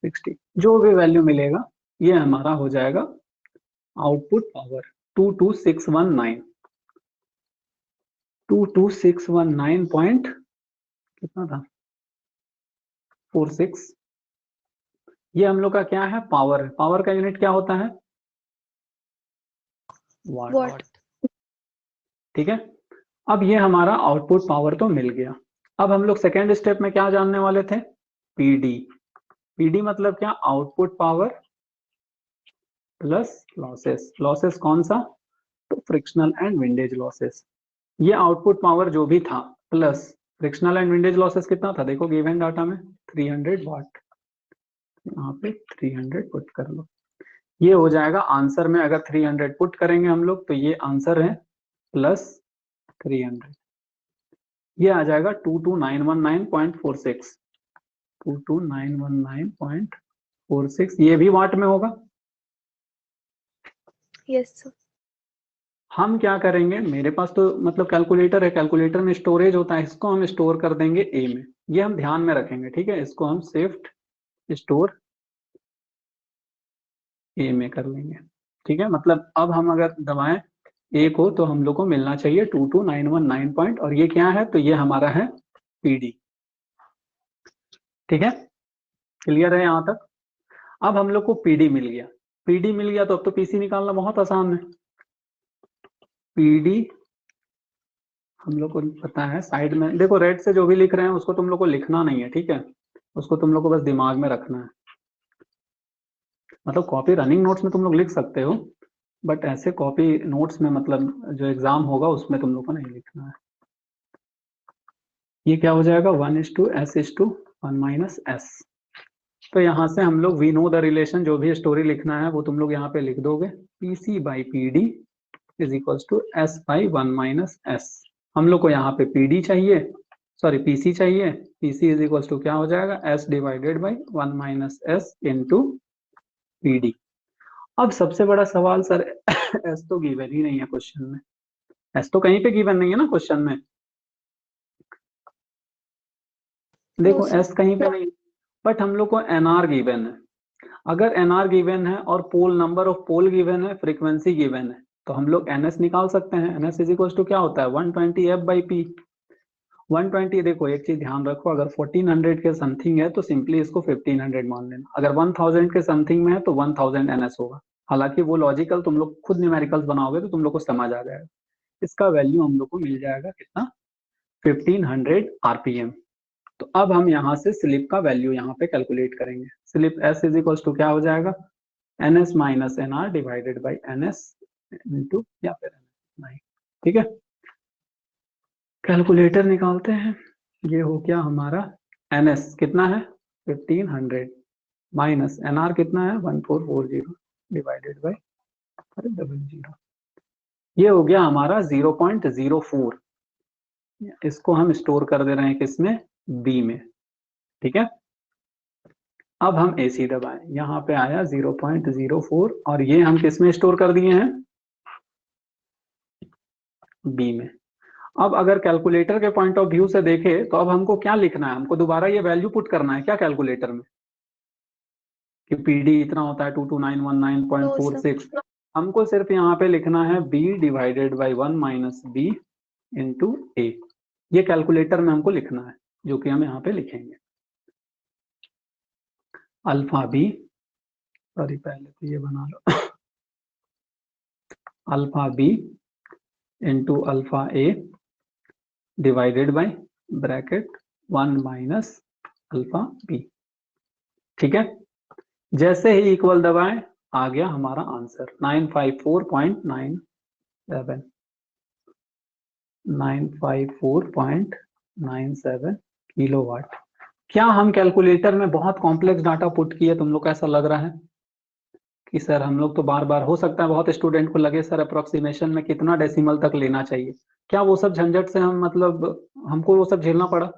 60, जो भी वैल्यू मिलेगा ये हमारा हो जाएगा आउटपुट पावर 22619 पॉइंट कितना था, 46। ये हम लोग का क्या है, पावर है। पावर का यूनिट क्या होता है, वाट। What? ठीक है, अब ये हमारा आउटपुट पावर तो मिल गया। अब हम लोग सेकेंड स्टेप में क्या जानने वाले थे, पीडी। पीडी मतलब क्या, output power plus losses. Losses कौन सा, तो फ्रिक्शनल एंड विंडेज लॉसेस। ये आउटपुट पावर जो भी था plus frictional and windage losses कितना था, देखो गिवन डाटा में 300 वाट, यहाँ पे 300 पुट कर लो, ये हो जाएगा आंसर में। अगर 300 पुट करेंगे हम लोग तो ये आंसर है प्लस 300, ये आ जाएगा 22919.46, 22919.46, ये भी वाट में होगा। Yes, sir. हम क्या करेंगे, मेरे पास तो मतलब कैलकुलेटर है, कैलकुलेटर में स्टोरेज होता है, इसको हम स्टोर कर देंगे ए में, ये हम ध्यान में रखेंगे, ठीक है, इसको हम शिफ्ट स्टोर ए में कर लेंगे, ठीक है। मतलब अब हम अगर दबाएं ए को तो हम लोग को मिलना चाहिए 22919 पॉइंट, और ये क्या है, तो ये हमारा है पीडी, ठीक है, क्लियर है यहाँ तक। अब हम लोग को पीडी मिल गया, पीडी मिल गया तो अब तो पीसी निकालना बहुत आसान है। पीडी हम लोग को पता है, साइड में देखो रेड से जो भी लिख रहे हैं उसको तुम लोग को लिखना नहीं है, ठीक है, उसको तुम लोग को बस दिमाग में रखना है। मतलब कॉपी रनिंग नोट्स में तुम लोग लिख सकते हो, बट ऐसे कॉपी नोट्स में मतलब जो एग्जाम होगा उसमें तुम लोग को नहीं लिखना है। ये क्या हो जाएगा 1:s:1 - s। तो यहाँ से हम लोग वी नो द रिलेशन, जो भी स्टोरी लिखना है वो तुम लोग यहाँ पे लिख दोगे, PC/PD is equals to S/1 - s। हम लोग को यहाँ पे PD चाहिए, सॉरी PC चाहिए। PC इज इक्वल्स टू क्या हो जाएगा S/1 - s इंटू PD। अब सबसे बड़ा सवाल सर S तो गिवन ही नहीं है क्वेश्चन में, S तो कहीं पे गिवन नहीं है ना क्वेश्चन में। देखो sir. S कहीं पे नहीं, बट हम लोग को NR गिवन है। अगर NR गिवन है और पोल नंबर ऑफ पोल गिवन है, फ्रीक्वेंसी गिवन है, तो हम लोग NS निकाल सकते हैं। NS इज इक्वल टू क्या होता है 120F/P। 120, देखो एक चीज ध्यान रखो, अगर 1400 के समथिंग है तो सिंपली इसको 1500 मान लेना, अगर 1000 के समथिंग में है तो 1000 NS होगा। हालांकि वो लॉजिकल तुम लोग खुद न्यूमेरिकल्स बनाओगे तो तुम लोग को समझ आ जाएगा। इसका वैल्यू हम लोग को मिल जाएगा कितना 1500 RPM। तो अब हम यहाँ से स्लिप का वैल्यू यहाँ पे कैलकुलेट करेंगे। Slip S is equal to क्या हो जाएगा NS - NR divided by NS into या फिर NS। ठीक है, कैलकुलेटर निकालते हैं। ये हो गया हमारा NS कितना है 1500 माइनस NR कितना है 1440 डिवाइडेड बाई 00। ये हो गया हमारा 0.04। इसको हम स्टोर कर दे रहे हैं किसमें B में। ठीक है, अब हम AC दबाएं, यहाँ पे आया 0.04 और ये हम किसमें स्टोर कर दिए हैं B में। अब अगर कैलकुलेटर के पॉइंट ऑफ व्यू से देखें तो अब हमको क्या लिखना है, हमको दोबारा ये वैल्यू पुट करना है क्या कैलकुलेटर में कि PD इतना होता है 22919.46। हमको सिर्फ यहाँ पे लिखना है B divided by 1 minus B into A। ये कैलकुलेटर में हमको लिखना है, जो कि हम यहाँ पे लिखेंगे अल्फा B, सॉरी पहले तो ये बना लो alpha B into alpha A divided by bracket 1 minus alpha B। ठीक है, जैसे ही इक्वल दबाएं आ गया हमारा आंसर 954.97 किलोवाट। क्या हम कैलकुलेटर में बहुत कॉम्प्लेक्स डाटा पुट किए, तुम लोग को ऐसा लग रहा है कि सर हम लोग तो बार बार, हो सकता है बहुत स्टूडेंट को लगे सर अप्रोक्सीमेशन में कितना डेसिमल तक लेना चाहिए, क्या वो सब झंझट से हम मतलब हमको वो सब झेलना पड़ा?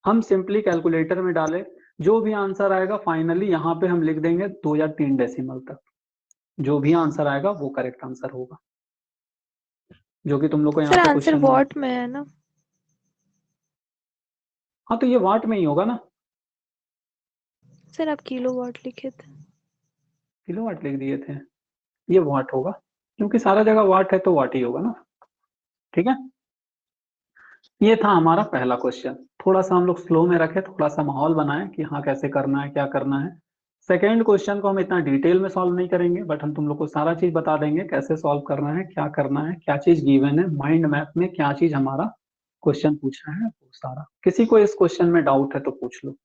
हम सिंपली कैलकुलेटर में डाले, जो भी आंसर आएगा फाइनली यहाँ पे हम लिख देंगे 2 या 3 डेसिमल तक, जो भी आंसर आएगा वो करेक्ट आंसर होगा, जो कि तुम लोग को यहाँ सर पे आंसर क्वेश्चन में। वॉट में है ना? हाँ तो ये वाट में ही होगा ना, सर आप किलोवाट लिखे थे। किलोवाट लिख दिए थे, ये वाट होगा क्योंकि सारा जगह वाट है तो वाट ही होगा ना। ठीक है, ये था हमारा पहला क्वेश्चन। थोड़ा सा हम लोग स्लो में रखे, थोड़ा सा माहौल बनाए कि हाँ कैसे करना है क्या करना है। सेकेंड क्वेश्चन को हम इतना डिटेल में सॉल्व नहीं करेंगे, बट हम तुम लोग को सारा चीज बता देंगे कैसे सॉल्व करना है, क्या करना है, क्या चीज गिवन है, माइंड मैप में क्या चीज हमारा क्वेश्चन पूछा है वो सारा। किसी को इस क्वेश्चन में डाउट है तो पूछ लो।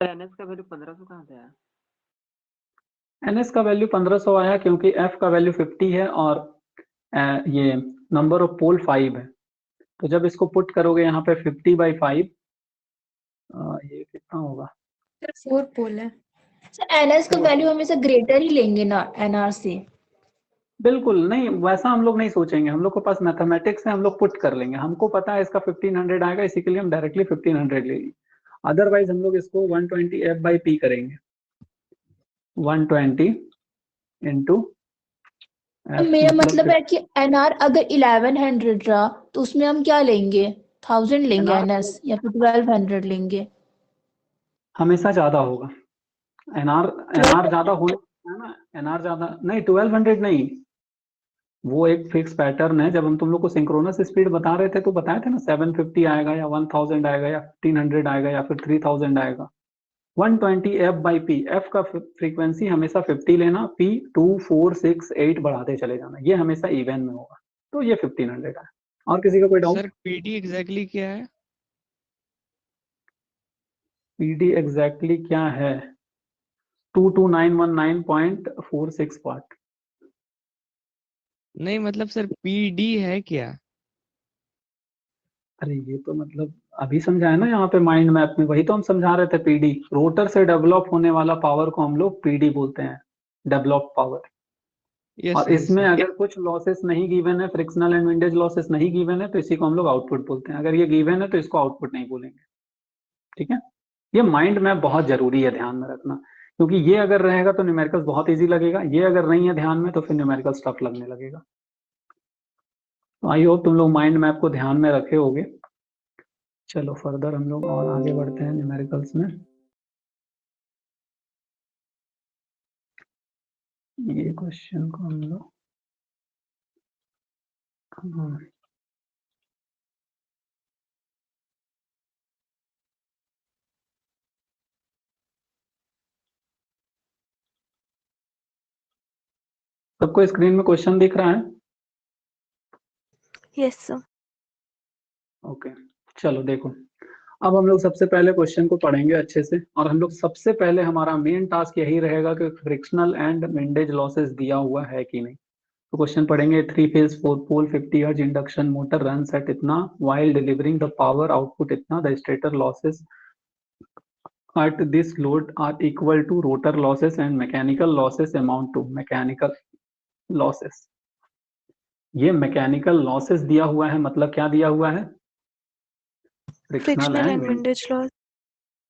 NS का वैल्यू 1500 कहाँ से आया? NS का वैल्यू 1500 आया क्योंकि F का वैल्यू 50 है और ये नंबर ऑफ पोल 5 है, तो जब इसको पुट करोगे यहाँ पे 50/5 ये कितना होगा, सर 4 पोल है। सर एनएस का वैल्यू हमेशा ग्रेटर ही लेंगे ना एनआर से। बिल्कुल नहीं, वैसा हम लोग नहीं सोचेंगे, हम लोग के पास मैथमेटिक्स है, हम लोग पुट कर लेंगे, हमको पता है इसका 1500 आएगा, इसी के लिए हम डायरेक्टली 1500 ले लेंगे। अदरवाइज हम लोग इसको 120F/P करेंगे, 120 इंटू मेरा मतलब है कि एनआर अगर 1100 रहा तो उसमें हम क्या लेंगे 1000 लेंगे NR एनएस या फिर 1200 लेंगे। हमेशा ज्यादा होगा, एनआर ज्यादा होने है ना, एनआर ज्यादा नहीं 1200 नहीं, वो एक फिक्स पैटर्न है। जब हम तुम लोग को सिंक्रोनस स्पीड बता रहे थे तो बताए थे ना 750 आएगा या 1000 आएगा या 1500 आएगा या फिर 3000 आएगा। 120F/P, F का फ्रीक्वेंसी हमेशा 50 लेना, P 2 4 6 8 बढ़ाते चले जाना, ये हमेशा इवन में होगा, तो ये 1500 है। और किसी का कोई डाउट? सर PD एग्जैक्टली क्या है? PD एग्जैक्टली क्या है 22919.46 वाट। नहीं मतलब सर पीडी है क्या? अरे ये तो मतलब अभी समझाया ना यहाँ पे माइंड मैप में, वही तो हम समझा रहे थे। पीडी, रोटर से डेवलप होने वाला पावर को हम लोग पीडी बोलते हैं, डेवलप पावर। यस और सर, यस इसमें सर। अगर कुछ लॉसेस नहीं गिवन है, फ्रिक्शनल एंड विंडेज लॉसेस नहीं गिवन है, तो इसी को हम लोग आउटपुट बोलते हैं। अगर ये गिवन है तो इसको आउटपुट नहीं बोलेंगे। ठीक है, ये माइंड मैप बहुत जरूरी है, ध्यान में रखना। क्योंकि ये अगर रहेगा तो न्यूमेरिकल्स बहुत इजी लगेगा, ये अगर नहीं है ध्यान में तो फिर न्यूमेरिकल्स टफ लगने लगेगा। तो आई होप तुम लोग माइंड मैप को ध्यान में रखे होगे। चलो फर्दर हम लोग और आगे बढ़ते हैं न्यूमेरिकल्स में। ये क्वेश्चन को हम लोग सबको स्क्रीन में क्वेश्चन दिख रहा है? Yes, sir. ओके, चलो देखो, अब हम लोग सबसे पहले क्वेश्चन को पढ़ेंगे अच्छे से। और हम लोग सबसे पहले हमारा मेन टास्क यही रहेगा कि फ्रिक्शनल एंड विंडेज लॉसेस दिया हुआ है कि नहीं। तो क्वेश्चन पढ़ेंगे, 3 phase 4 pole 50 hertz induction motor runs at इतना while delivering the power output इतना, the stator losses at this load are equal to rotor losses and mechanical losses amount to mechanical losses। ये मैकेनिकल लॉसेस दिया हुआ है, मतलब क्या दिया हुआ है? Frictional Frictional and and wind. windage loss.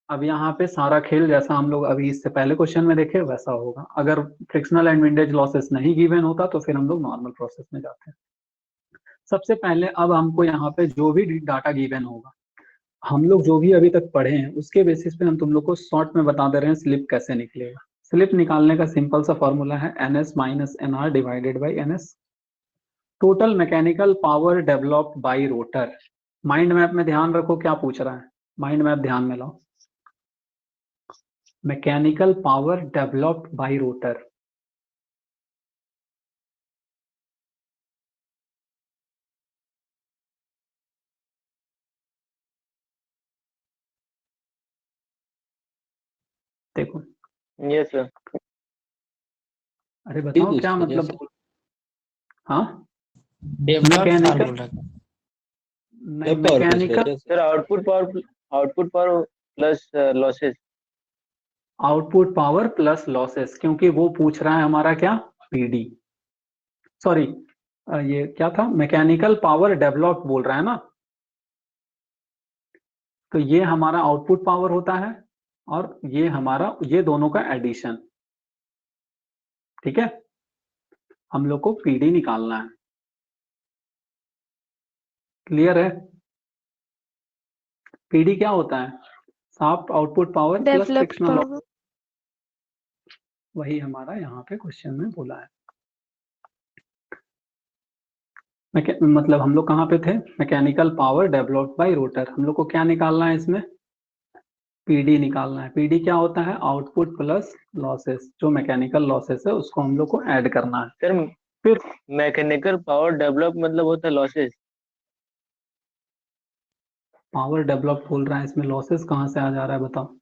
अब यहाँ पे सारा खेल जैसा हम लोग अभी इससे पहले क्वेश्चन में देखे वैसा होगा। अगर फ्रिक्शनल एंड विंडेज लॉसेस नहीं गिवन होता तो फिर हम लोग नॉर्मल प्रोसेस में जाते हैं। सबसे पहले अब हमको यहाँ पे जो भी डाटा गिवन होगा, हम लोग जो भी अभी तक पढ़े हैं उसके बेसिस पे हम तुम लोग को शॉर्ट में बता दे रहे हैं स्लिप कैसे निकलेगा। स्लिप निकालने का सिंपल सा फॉर्मूला है NS minus NR divided by NS। Total mechanical power developed by rotor. Mind map में ध्यान रखो क्या पूछ रहा है, माइंड मैप ध्यान में लाओ। Mechanical power developed by rotor, देखो। Yes sir. अरे बताओ क्या मतलब बोल। हाँ, डेवलप मैकेनिकल बोल रहा था। नहीं, mechanical sir output power plus losses. Output power plus losses, क्योंकि वो पूछ रहा है हमारा क्या, पीडी। सॉरी, ये क्या था, मैकेनिकल पावर डेवलप बोल रहा है ना। तो ये हमारा आउटपुट पावर होता है और ये हमारा, ये दोनों का एडिशन। ठीक है, हम लोग को पीडी निकालना है। क्लियर है? पीडी क्या होता है? Shaft output power plus Developed frictional loss. power. वही हमारा यहाँ पे क्वेश्चन में बोला है। मतलब हम लोग कहाँ पे थे, mechanical power developed by rotor. हम लोग को क्या निकालना है इसमें, पीडी निकालना है। पीडी क्या होता है, आउटपुट प्लस लॉसेस। जो मैकेनिकल लॉसेस है उसको हम लोग को ऐड करना है। सर फिर मैकेनिकल पावर डेवलप मतलब होता है लॉसेस। पावर डेवलप बोल रहा है, इसमें लॉसेस कहाँ से आ जा रहा है बताओ।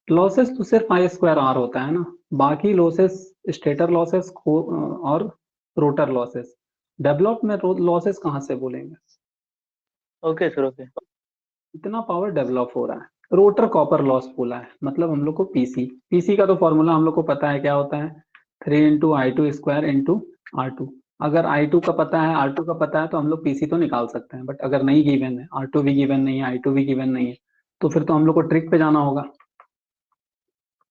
लॉसेस तो सिर्फ आई स्क्वायर आर होता है ना, बाकी लॉसेस स्टेटर लॉसेस और रोटर लॉसेस। डेवलप में लॉसेस कहाँ से बोलेंगे। Okay sir, okay. इतना पावर डेवलप हो रहा है। रोटर कॉपर लॉस बोला है, मतलब हम लोग को पीसी का तो फॉर्मूला हम लोग को पता है क्या होता है, 3 into I two square into R2। अगर I2 का पता है, R2 का पता है तो हम लोग पीसी तो निकाल सकते हैं। बट अगर नहीं गिवन है, R2 भी गिवन नहीं है, I2 भी गिवन नहीं है, तो फिर तो हम लोग को ट्रिक पे जाना होगा।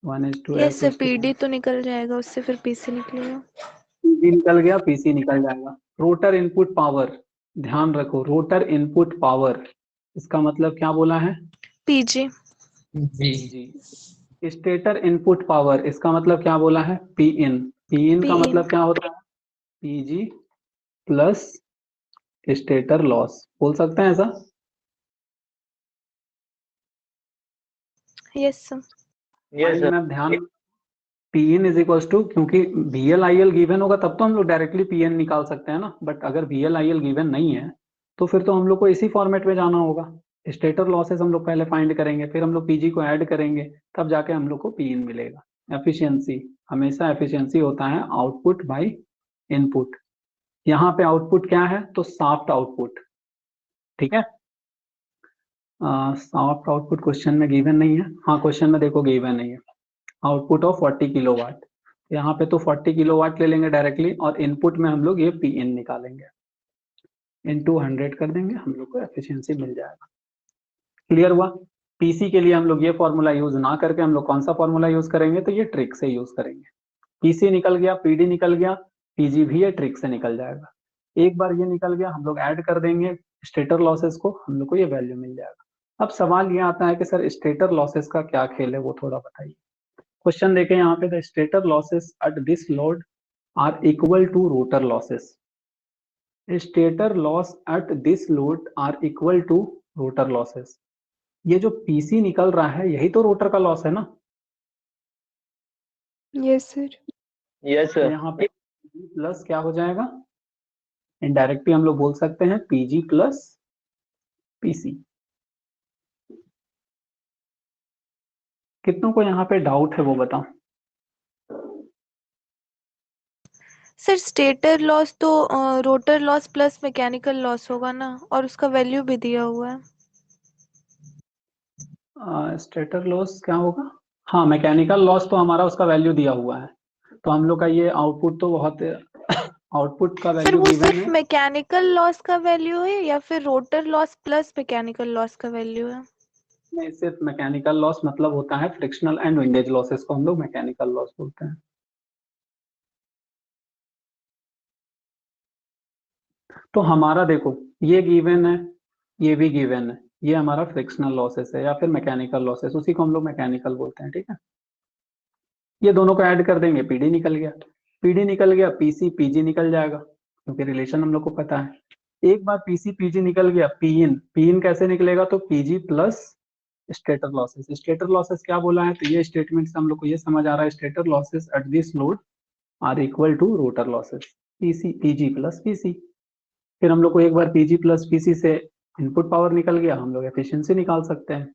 1:2 Yes, sir. PD तो निकल जाएगा, उससे फिर PC निकलेगा. पीसी निकल गया, पीसी निकल जाएगा। रोटर इनपुट पावर, ध्यान रखो, रोटर इनपुट पावर इसका मतलब क्या बोला है, PG. जी। स्टेटर इनपुट पावर इसका मतलब क्या बोला है, पी इन। पी इन का PIN. मतलब क्या होता है, पीजी प्लस स्टेटर लॉस, बोल सकते हैं ऐसा। Yes, sir. Yes sir. में ध्यान, P in is equal to, क्योंकि VLIL गिवन होगा तब तो हम लोग डायरेक्टली PN निकाल सकते हैं ना। बट अगर VLIL गिवन नहीं है तो फिर तो हम लोग को इसी फॉर्मेट में जाना होगा। स्टेटर लॉसेस हम लोग पहले फाइंड करेंगे, फिर हम लोग पीजी को ऐड करेंगे, तब जाके हम लोग को पी इन मिलेगा। एफिशिएंसी, हमेशा एफिशिएंसी होता है आउटपुट बाय इनपुट। यहाँ पे आउटपुट क्या है, तो सॉफ्ट आउटपुट, ठीक है। सॉफ्ट आउटपुट क्वेश्चन में गिवन नहीं है, हाँ क्वेश्चन में देखो गिवन नहीं है, आउटपुट ऑफ 40 किलोवाट। यहाँ पे तो 40 किलोवाट ले लेंगे डायरेक्टली, और इनपुट में हम लोग ये पी इन निकालेंगे, इनटू 100 कर देंगे, हम लोग को एफिशिएंसी मिल जाएगा। क्लियर हुआ। पीसी के लिए हम लोग ये फॉर्मूला यूज ना करके हम लोग कौन सा फॉर्मूला यूज करेंगे, तो ये ट्रिक से यूज करेंगे। पीसी निकल गया, पीडी निकल गया, पीजी भी ये ट्रिक से निकल जाएगा। एक बार ये निकल गया, हम लोग ऐड कर देंगे स्टेटर लॉसेस को, हम लोग को ये वैल्यू मिल जाएगा। अब सवाल ये आता है कि सर स्टेटर लॉसेस का क्या खेल है, वो थोड़ा बताइए। क्वेश्चन देखें यहाँ पे, the stator losses at this load are equal to rotor losses. Stator loss at this load are equal to rotor losses. ये जो पीसी निकल रहा है यही तो रोटर का लॉस है ना। Yes sir. यस तो सर। यहाँ पे प्लस क्या हो जाएगा, इनडायरेक्टली हम लोग बोल सकते हैं पीजी प्लस पीसी। कितनों को यहाँ पे डाउट है वो बताओ। सर स्टेटर लॉस तो rotor loss plus mechanical loss होगा ना, और उसका वैल्यू भी दिया हुआ है। स्टेटर लॉस क्या होगा, हाँ मैकेनिकल लॉस तो हमारा उसका वैल्यू दिया हुआ है, तो हम लोग का ये आउटपुट तो बहुत आउटपुट का सर वैल्यू वो गिवन सिर्फ है। मैकेनिकल लॉस का वैल्यू है या फिर rotor loss plus mechanical loss का वैल्यू है? नहीं, सिर्फ मैकेनिकल लॉस मतलब होता है फ्रिक्शनल एंड विंडेज लॉसेस को हम लोग मैकेनिकल लॉस बोलते हैं। तो हमारा देखो ये गिवन है, ये भी गिवन है, ये हमारा फ्रिक्शनल लॉसेस है या फिर मैकेनिकल लॉसेस, उसी को हम लोग मैकेनिकल बोलते हैं, ठीक है। ये दोनों को ऐड कर देंगे, पीडी निकल गया, पीडी निकल गया, पीसी पीजी निकल जाएगा, क्योंकि रिलेशन हम लोग को पता है। एक बार पीसी पीजी निकल गया, पी इन कैसे निकलेगा, तो PG plus stator losses. Stator losses क्या बोला है, तो ये स्टेटमेंट से हम लोग को ये समझ आ रहा है, stator losses at this load are equal to rotor losses, PC PG plus PC. फिर हम लोग को एक बार पीजी प्लस पीसी से इनपुट पावर निकल गया, हम लोग एफिशिएंसी निकाल सकते हैं।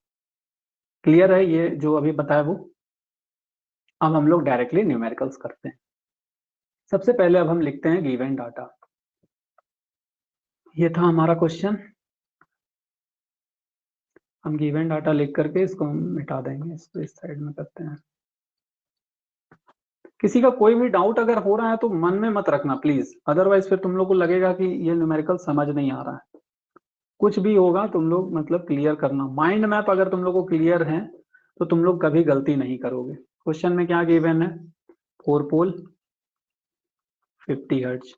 क्लियर है ये जो अभी बताया वो। अब हम लोग डायरेक्टली न्यूमेरिकल्स करते हैं। सबसे पहले अब हम लिखते हैं गिवन डाटा। ये था हमारा क्वेश्चन, हम गिवन डाटा लिख करके इसको हम मिटा देंगे, इसको इस साइड में करते हैं। किसी का कोई भी डाउट अगर हो रहा है तो मन में मत रखना प्लीज, अदरवाइज फिर तुम लोग को लगेगा कि ये न्यूमेरिकल समझ नहीं आ रहा है। कुछ भी होगा तुम लोग मतलब क्लियर करना। माइंड मैप अगर तुम लोग को क्लियर है तो तुम लोग कभी गलती नहीं करोगे। क्वेश्चन में क्या गिवन है, 4 पोल 50 हर्ट्ज।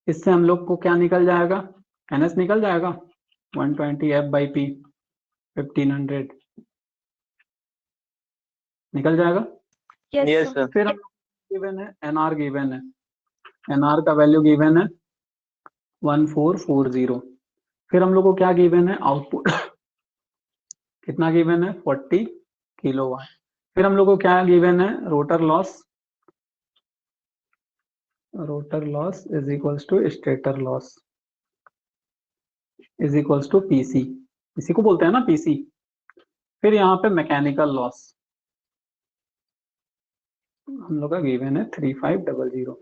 इससे हम लोग को क्या निकल जाएगा, एनएस निकल जाएगा 120 एफ बाई पी 1500 निकल जाएगा। Yes yes sir. सर। फिर हम गिवन है एनआर, गिवन है एनआर का वैल्यू गिवन है 1440। फिर हम लोग को क्या गिवन है, आउटपुट कितना गिवन है 40 किलोवाट। फिर हम लोग को क्या गिवन है, rotor loss, rotor loss is equals to stator loss is equals to PC, इसी को बोलते हैं ना पीसी। फिर यहाँ पे मैकेनिकल लॉस हम लोग का गिवन है 3500।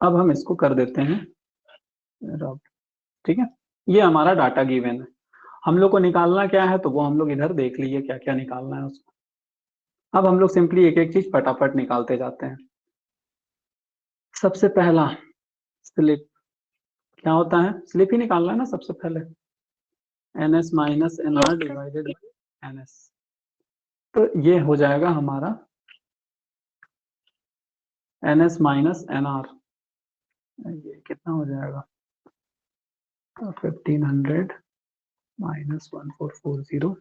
अब हम इसको कर देते हैं रब, ठीक है। ये हमारा डाटा गिवन है, हम लोग को निकालना क्या है तो वो हम लोग इधर देख लीजिए क्या क्या निकालना है उसको। अब हम लोग सिंपली एक एक चीज फटाफट निकालते जाते हैं। सबसे पहला स्लिप, क्या होता है, स्लिप ही निकालना है ना सबसे पहले, NS minus NR divided by NS. तो ये हो जाएगा हमारा एनएस माइनस एनआर, ये कितना हो जाएगा, 1500 माइनस 1440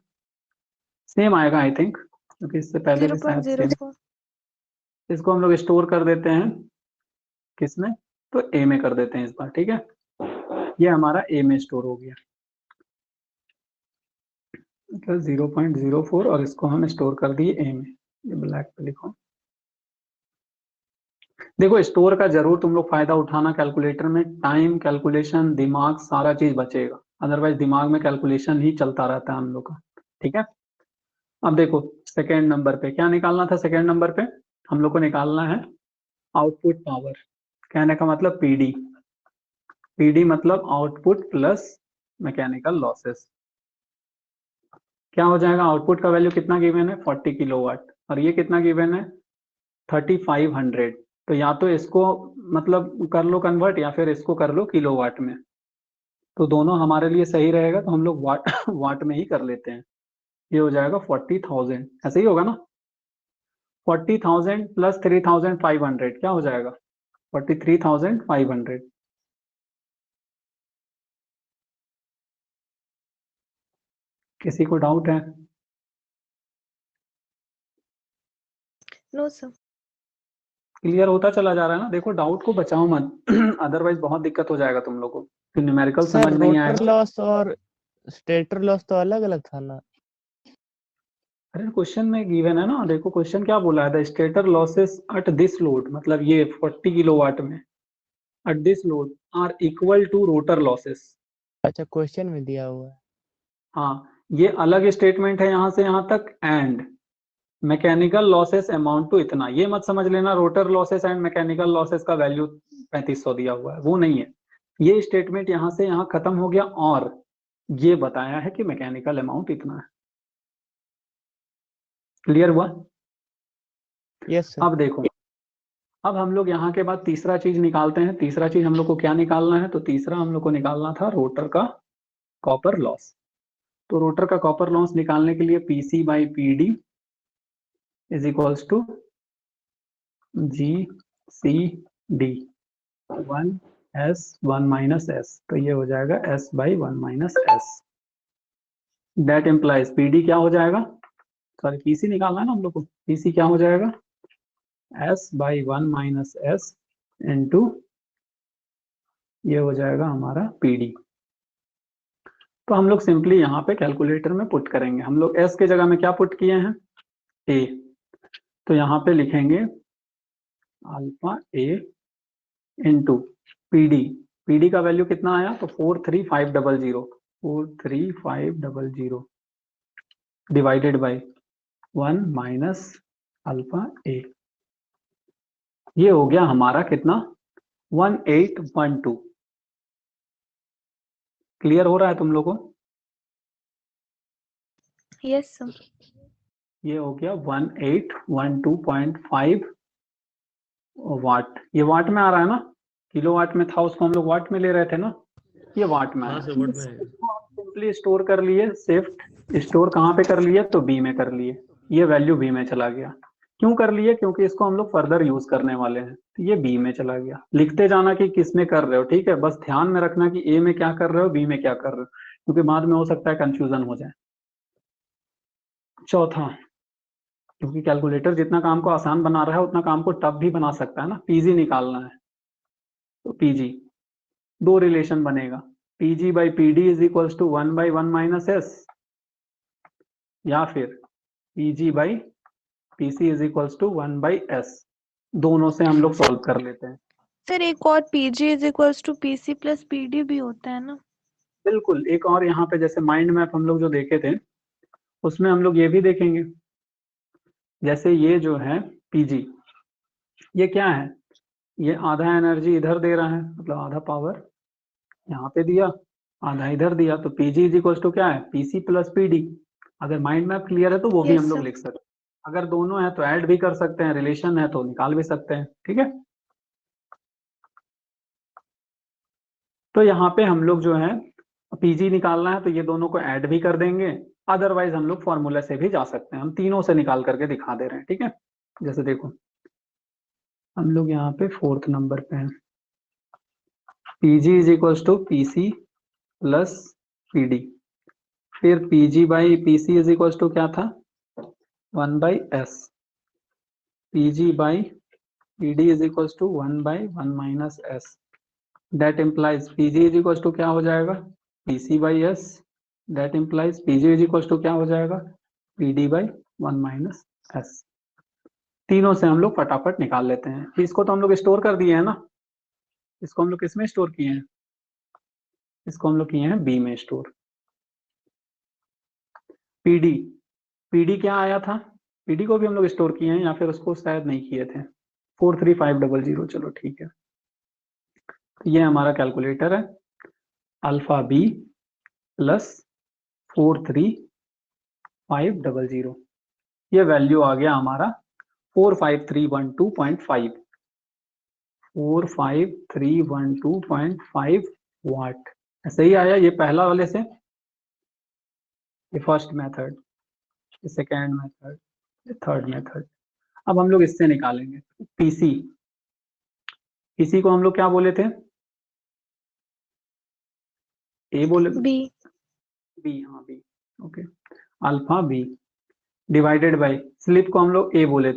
सेम आएगा आई थिंक, क्योंकि इससे पहले भी शायद सेम। 0.04। इसको हम लोग स्टोर कर देते हैं किसमें, तो ए में कर देते हैं इस बार, ठीक है। ये हमारा ए में स्टोर हो गया, मतलब 0.04, और इसको हम स्टोर कर दिए ए में। ये ब्लैक पे लिखो। देखो स्टोर का जरूर तुम लोग फायदा उठाना, कैलकुलेटर में टाइम कैलकुलेशन दिमाग सारा चीज बचेगा, अदरवाइज दिमाग में कैलकुलेशन ही चलता रहता है हम लोग का, ठीक है। अब देखो सेकेंड नंबर पे क्या निकालना था, सेकेंड नंबर पे हम लोग को निकालना है आउटपुट पावर, कहने का मतलब पीडी। पीडी मतलब आउटपुट प्लस मैकेनिकल लॉसेस। क्या हो जाएगा, आउटपुट का वैल्यू कितना गिवन है 40 किलोवाट, और ये कितना गिवन है 3500। तो या तो इसको मतलब कर लो कन्वर्ट, या फिर इसको कर लो किलोवाट में, तो दोनों हमारे लिए सही रहेगा, तो हम लोग वाट वाट में ही कर लेते हैं। ये हो जाएगा 40,000, ऐसे ही होगा ना। 40,000 प्लस 3,500 क्या हो जाएगा 43,500। किसी को डाउट है? No sir. क्लियर होता चला जा रहा है ना। देखो डाउट को बचाओ मत अदरवाइज बहुत दिक्कत हो जाएगा तुम लोगों को, फिर न्यूमेरिकल सर समझ नहीं रोटर आएगा। लॉस और स्टेटर लॉस तो अलग अलग था ना। अरे क्वेश्चन में गिवन है ना, देखो क्वेश्चन क्या बोला है, the stator losses at this load, मतलब ये 40 किलोवाट में at this load are equal to rotor losses. अच्छा क्वेश्चन में दिया हुआ है। हाँ, ये अलग स्टेटमेंट है यहाँ से यहाँ तक, and mechanical losses amount to इतना। ये मत समझ लेना rotor losses and mechanical losses का वैल्यू 3500 दिया हुआ है, वो नहीं है। ये स्टेटमेंट यहाँ से यहाँ खत्म हो गया, और ये बताया है कि मैकेनिकल अमाउंट इतना है। क्लियर हुआ? Yes sir. अब देखो, अब हम लोग यहाँ के बाद तीसरा चीज निकालते हैं। तीसरा चीज हम लोग को क्या निकालना है, तो तीसरा हम लोग को निकालना था रोटर का कॉपर लॉस। तो रोटर का कॉपर लॉस निकालने के लिए PC by PD is equals to G C D 1 S 1 minus S, तो ये हो जाएगा S by 1 minus S. That implies PD क्या हो जाएगा, सॉरी पीसी निकालना है ना हम लोग को, पीसी क्या हो जाएगा S by 1 minus S into ये हो जाएगा हमारा पीडी। तो हम लोग सिंपली यहाँ पे कैलकुलेटर में पुट करेंगे। हम लोग एस के जगह में क्या पुट किए हैं ए, तो यहाँ पे लिखेंगे अल्फा ए इंटू पीडी। पीडी का वैल्यू कितना आया, तो 43500, 43500 डिवाइडेड बाई 1 माइनस अल्फा ए। ये हो गया हमारा कितना 1812। क्लियर हो रहा है तुम लोगों को? Yes sir. ये हो गया 1812.5 वाट। ये वाट में आ रहा है ना, किलो वाट में था, उसको हम लोग वाट में ले रहे थे ना, ये वाट में आ रहा है। सिंपली स्टोर कर लिए, शिफ्ट स्टोर कहाँ पे कर लिए, तो बी में कर लिए। ये वैल्यू बी में चला गया। क्यों कर लिए, क्योंकि इसको हम लोग फर्दर यूज करने वाले हैं, तो ये बी में चला गया। लिखते जाना कि किस में कर रहे हो, ठीक है, बस ध्यान में रखना कि ए में क्या कर रहे हो, बी में क्या कर रहे हो, क्योंकि बाद में हो सकता है कंफ्यूजन हो जाए। चौथा, क्योंकि कैलकुलेटर जितना काम को आसान बना रहा है उतना काम को टफ भी बना सकता है ना। पीजी निकालना है, तो पीजी दो रिलेशन बनेगा, PG by PD is equals to 1 by 1 minus S, या फिर PG by PC is equals to 1 by एस। दोनों से हम लोग सॉल्व कर लेते हैं। सर एक और PG is equals to PC plus PD भी होता है ना। बिल्कुल, एक और यहाँ पे जैसे माइंड मैप हम लोग जो देखे थे उसमें हम लोग ये भी देखेंगे। जैसे ये जो है पीजी, ये क्या है, ये आधा एनर्जी इधर दे रहा है, मतलब आधा पावर यहाँ पे दिया, आधा इधर दिया, तो पीजी इज इक्वल टू क्या है पीसी प्लस पीडी। अगर माइंड मैप क्लियर है तो वो भी Yes, हम लोग sir. लिख सकते हैं। अगर दोनों है तो ऐड भी कर सकते हैं, रिलेशन है तो निकाल भी सकते हैं, ठीक है। तो यहाँ पे हम लोग जो है पीजी निकालना है तो ये दोनों को ऐड भी कर देंगे, अदरवाइज हम लोग फॉर्मूला से भी जा सकते हैं। हम तीनों से निकाल करके दिखा दे रहे हैं, ठीक है। जैसे देखो हम लोग यहाँ पे 4th नंबर पे हैं, PG is equals to PC plus PD, फिर PG by PC is equals to क्या था 1 by S, PG by PD is equals to 1 by 1 minus S. That implies PG is equals to क्या हो जाएगा PC by S, that implies PG is equals to क्या हो जाएगा पीडी बाई 1 माइनस एस। तीनों से हम लोग फटाफट निकाल लेते हैं। इसको तो हम लोग स्टोर कर दिए हैं ना, इसको हम लोग किसमें स्टोर किए हैं, इसको हम लोग किए हैं बी में स्टोर। पीडी, पीडी क्या आया था, पीडी को भी हम लोग स्टोर किए हैं या फिर उसको शायद नहीं किए थे। 43500, चलो ठीक है। तो ये हमारा कैलकुलेटर है, अल्फा बी प्लस 43500, ये वैल्यू आ गया हमारा 45312.5, 45312.5 वाट। ऐसे ही आया ये पहला वाले से, ये फर्स्ट मेथड, ये सेकेंड मेथड, ये थर्ड मेथड। अब हम लोग इससे निकालेंगे पीसी। पीसी को हम लोग क्या बोले थे? ए बोले, बी। बी, हाँ B, okay. Alpha B divided by slip को हम लोग ए बोले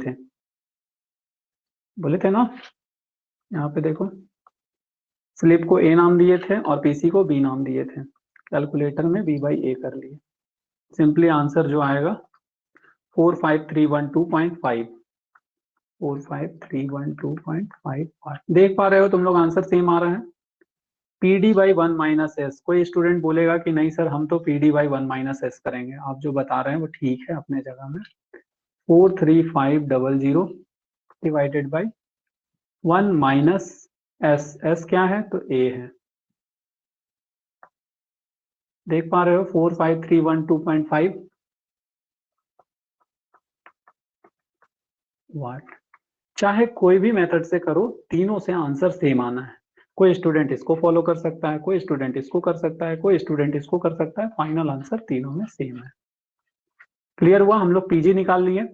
थे ना, यहाँ पे देखो स्लिप को ए नाम दिए थे और पीसी को बी नाम दिए थे। कैलकुलेटर में बी बाई ए कर लिए। सिंपली आंसर जो आएगा 45312.5, 45312.5 वाट। देख पा रहे हो तुम लोग आंसर सेम आ रहा है। PD by 1 minus S. कोई स्टूडेंट बोलेगा कि नहीं सर हम तो PD बाई 1 माइनस एस करेंगे, आप जो बता रहे हैं वो ठीक है अपने जगह में। 43500 divided by 1 minus S, S क्या है तो ए है। देख पा रहे हो 45312.5 वाट। चाहे कोई भी मेथड से करो, तीनों से आंसर सेम आना है। कोई स्टूडेंट इसको फॉलो कर सकता है, कोई स्टूडेंट इसको कर सकता है, कोई स्टूडेंट इसको कर सकता है, फाइनल आंसर तीनों में सेम है। क्लियर हुआ? हम लोग पीजी निकाल लिए।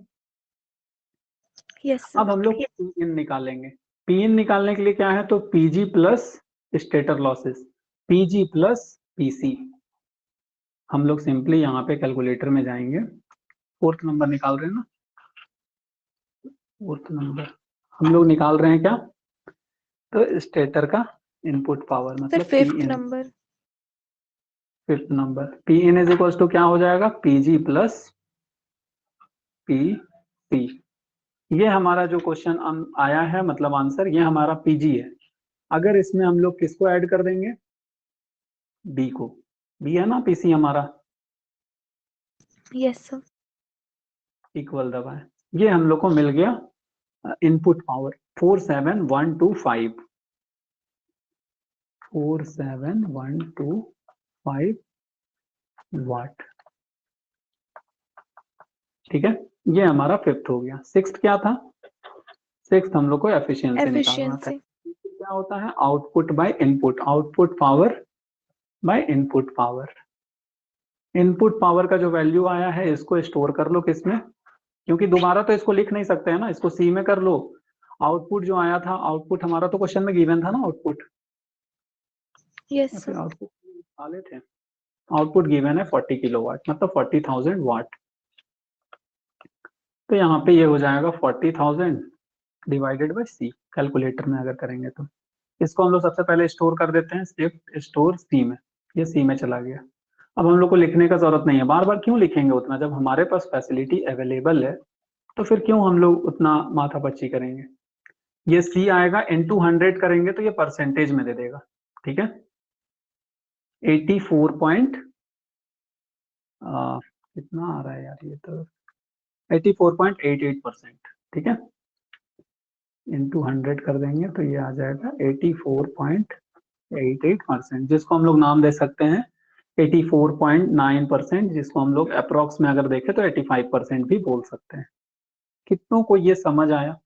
यस अब हम लोग पीएन निकालेंगे। पीएन निकालने के लिए क्या है तो PG plus stator losses, PG plus PC. हम लोग सिंपली यहाँ पे कैलकुलेटर में जाएंगे, फोर्थ नंबर निकाल रहे हैं ना, फोर्थ नंबर हम लोग निकाल रहे हैं क्या तो स्टेटर का इनपुट पावर सर मतलब fifth PN. Number. Fifth number PN is equal to क्या हो जाएगा पीजी प्लस पीसी। ये हमारा जो क्वेश्चन आया है मतलब आंसर ये हमारा पीजी है। अगर इसमें हम लोग किसको ऐड कर देंगे, बी को, बी है ना पीसी हमारा, यस सर। इक्वल दबाएं, ये हम लोग को मिल गया इनपुट पावर 47125, 47125 वाट। ठीक है, ये हमारा फिफ्थ हो गया। सिक्स्थ क्या था? सिक्स्थ हम लोग को एफिशिएंसी निकालना था। एफिशिएंसी। क्या होता है output by input, output power by input power. Input power का जो वैल्यू आया है इसको स्टोर कर लो किसमें, क्योंकि दोबारा तो इसको लिख नहीं सकते हैं ना, इसको सी में कर लो। आउटपुट जो आया था, आउटपुट हमारा तो क्वेश्चन में गिवन था ना आउटपुट, यस फिर सर। आउटपुट निकाले थे। आउटपुट गिवन है 40 किलोवाट मतलब 40,000 वाट। तो यहाँ पे ये हो जाएगा 40,000 डिवाइडेड बाय सी। कैलकुलेटर में अगर करेंगे तो इसको हम लोग सबसे पहले स्टोर कर देते हैं, शिफ्ट स्टोर सी में, ये सी में चला गया। अब हम लोग को लिखने का जरूरत नहीं है, बार बार क्यों लिखेंगे उतना, जब हमारे पास फैसिलिटी अवेलेबल है तो फिर क्यों हम लोग उतना माथापच्ची करेंगे। ये सी आएगा इनटू 100 करेंगे तो ये परसेंटेज में दे देगा। ठीक है 84 पॉइंट कितना आ रहा है यार, ये तो 84.88%। ठीक है इनटू 100 कर देंगे तो ये आ जाएगा 84.88%, जिसको हम लोग नाम दे सकते हैं 84.9%, जिसको हम लोग अप्रोक्स में अगर देखें तो 85% भी बोल सकते हैं। कितनों को ये समझ आया?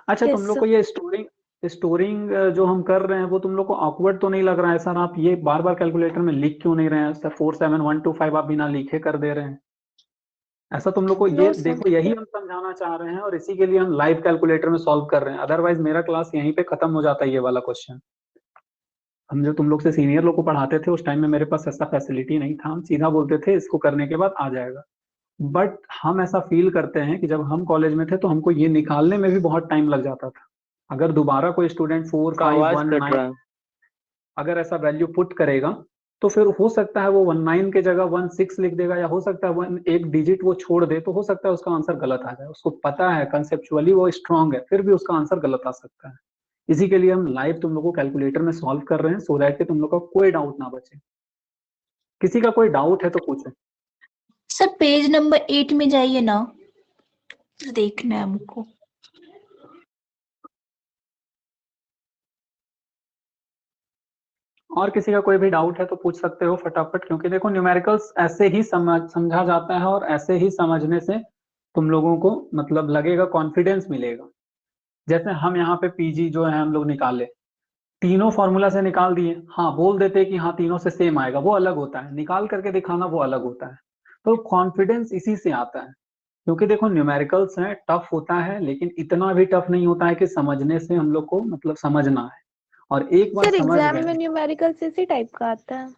अच्छा Yes, तुम लोग sir. को ये स्टोरिंग जो हम कर रहे हैं वो तुम लोग को ऑकवर्ड तो नहीं लग रहा है सर? आप ये बार बार कैलकुलेटर में लिख क्यों नहीं रहे हैं सर? 47125 आप बिना लिखे कर दे रहे हैं, ऐसा तुम लोग को No, ये sir. देखो यही हम समझाना चाह रहे हैं और इसी के लिए हम लाइव कैलकुलेटर में सॉल्व कर रहे हैं। अदरवाइज मेरा क्लास यहीं पे खत्म हो जाता है ये वाला क्वेश्चन। हम जो तुम लोग से सीनियर लोग को पढ़ाते थे उस टाइम में मेरे पास ऐसा फैसिलिटी नहीं था, हम सीधा बोलते थे इसको करने के बाद आ जाएगा। बट हम ऐसा फील करते हैं कि जब हम कॉलेज में थे तो हमको ये निकालने में भी बहुत टाइम लग जाता था। अगर दोबारा कोई स्टूडेंट 4519 अगर ऐसा वैल्यू पुट करेगा तो फिर हो सकता है वो 19 के जगह 16 लिख देगा, या हो सकता है एक डिजिट वो छोड़ दे तो हो सकता है उसका आंसर गलत आ जाए। उसको पता है कंसेप्चुअली वो स्ट्रांग है, फिर भी उसका आंसर गलत आ सकता है। इसी के लिए हम लाइव तुम लोग को कैलकुलेटर में सॉल्व कर रहे हैं सो दैट कि तुम लोग का कोई डाउट ना बचे। किसी का कोई डाउट है तो पूछो। सर पेज नंबर 8 में जाइए ना, देखना है हमको। और किसी का कोई भी डाउट है तो पूछ सकते हो फटाफट, क्योंकि देखो न्यूमेरिकल्स ऐसे ही समझा जाता है और ऐसे ही समझने से तुम लोगों को मतलब लगेगा, कॉन्फिडेंस मिलेगा। जैसे हम यहाँ पे पीजी जो है हम लोग निकाले, तीनों फॉर्मूला से निकाल दिए, हाँ बोल देते कि हाँ तीनों से सेम आएगा, वो अलग होता है, निकाल करके दिखाना वो अलग होता है। तो कॉन्फिडेंस इसी से आता है, क्योंकि देखो न्यूमेरिकल्स है, टफ होता है, लेकिन इतना भी टफ नहीं होता है कि समझने से हम लोग को मतलब समझना है, और एक बार सर समझ एग्जाम में गए, न्यूमेरिकल्स इसी टाइप का आता है।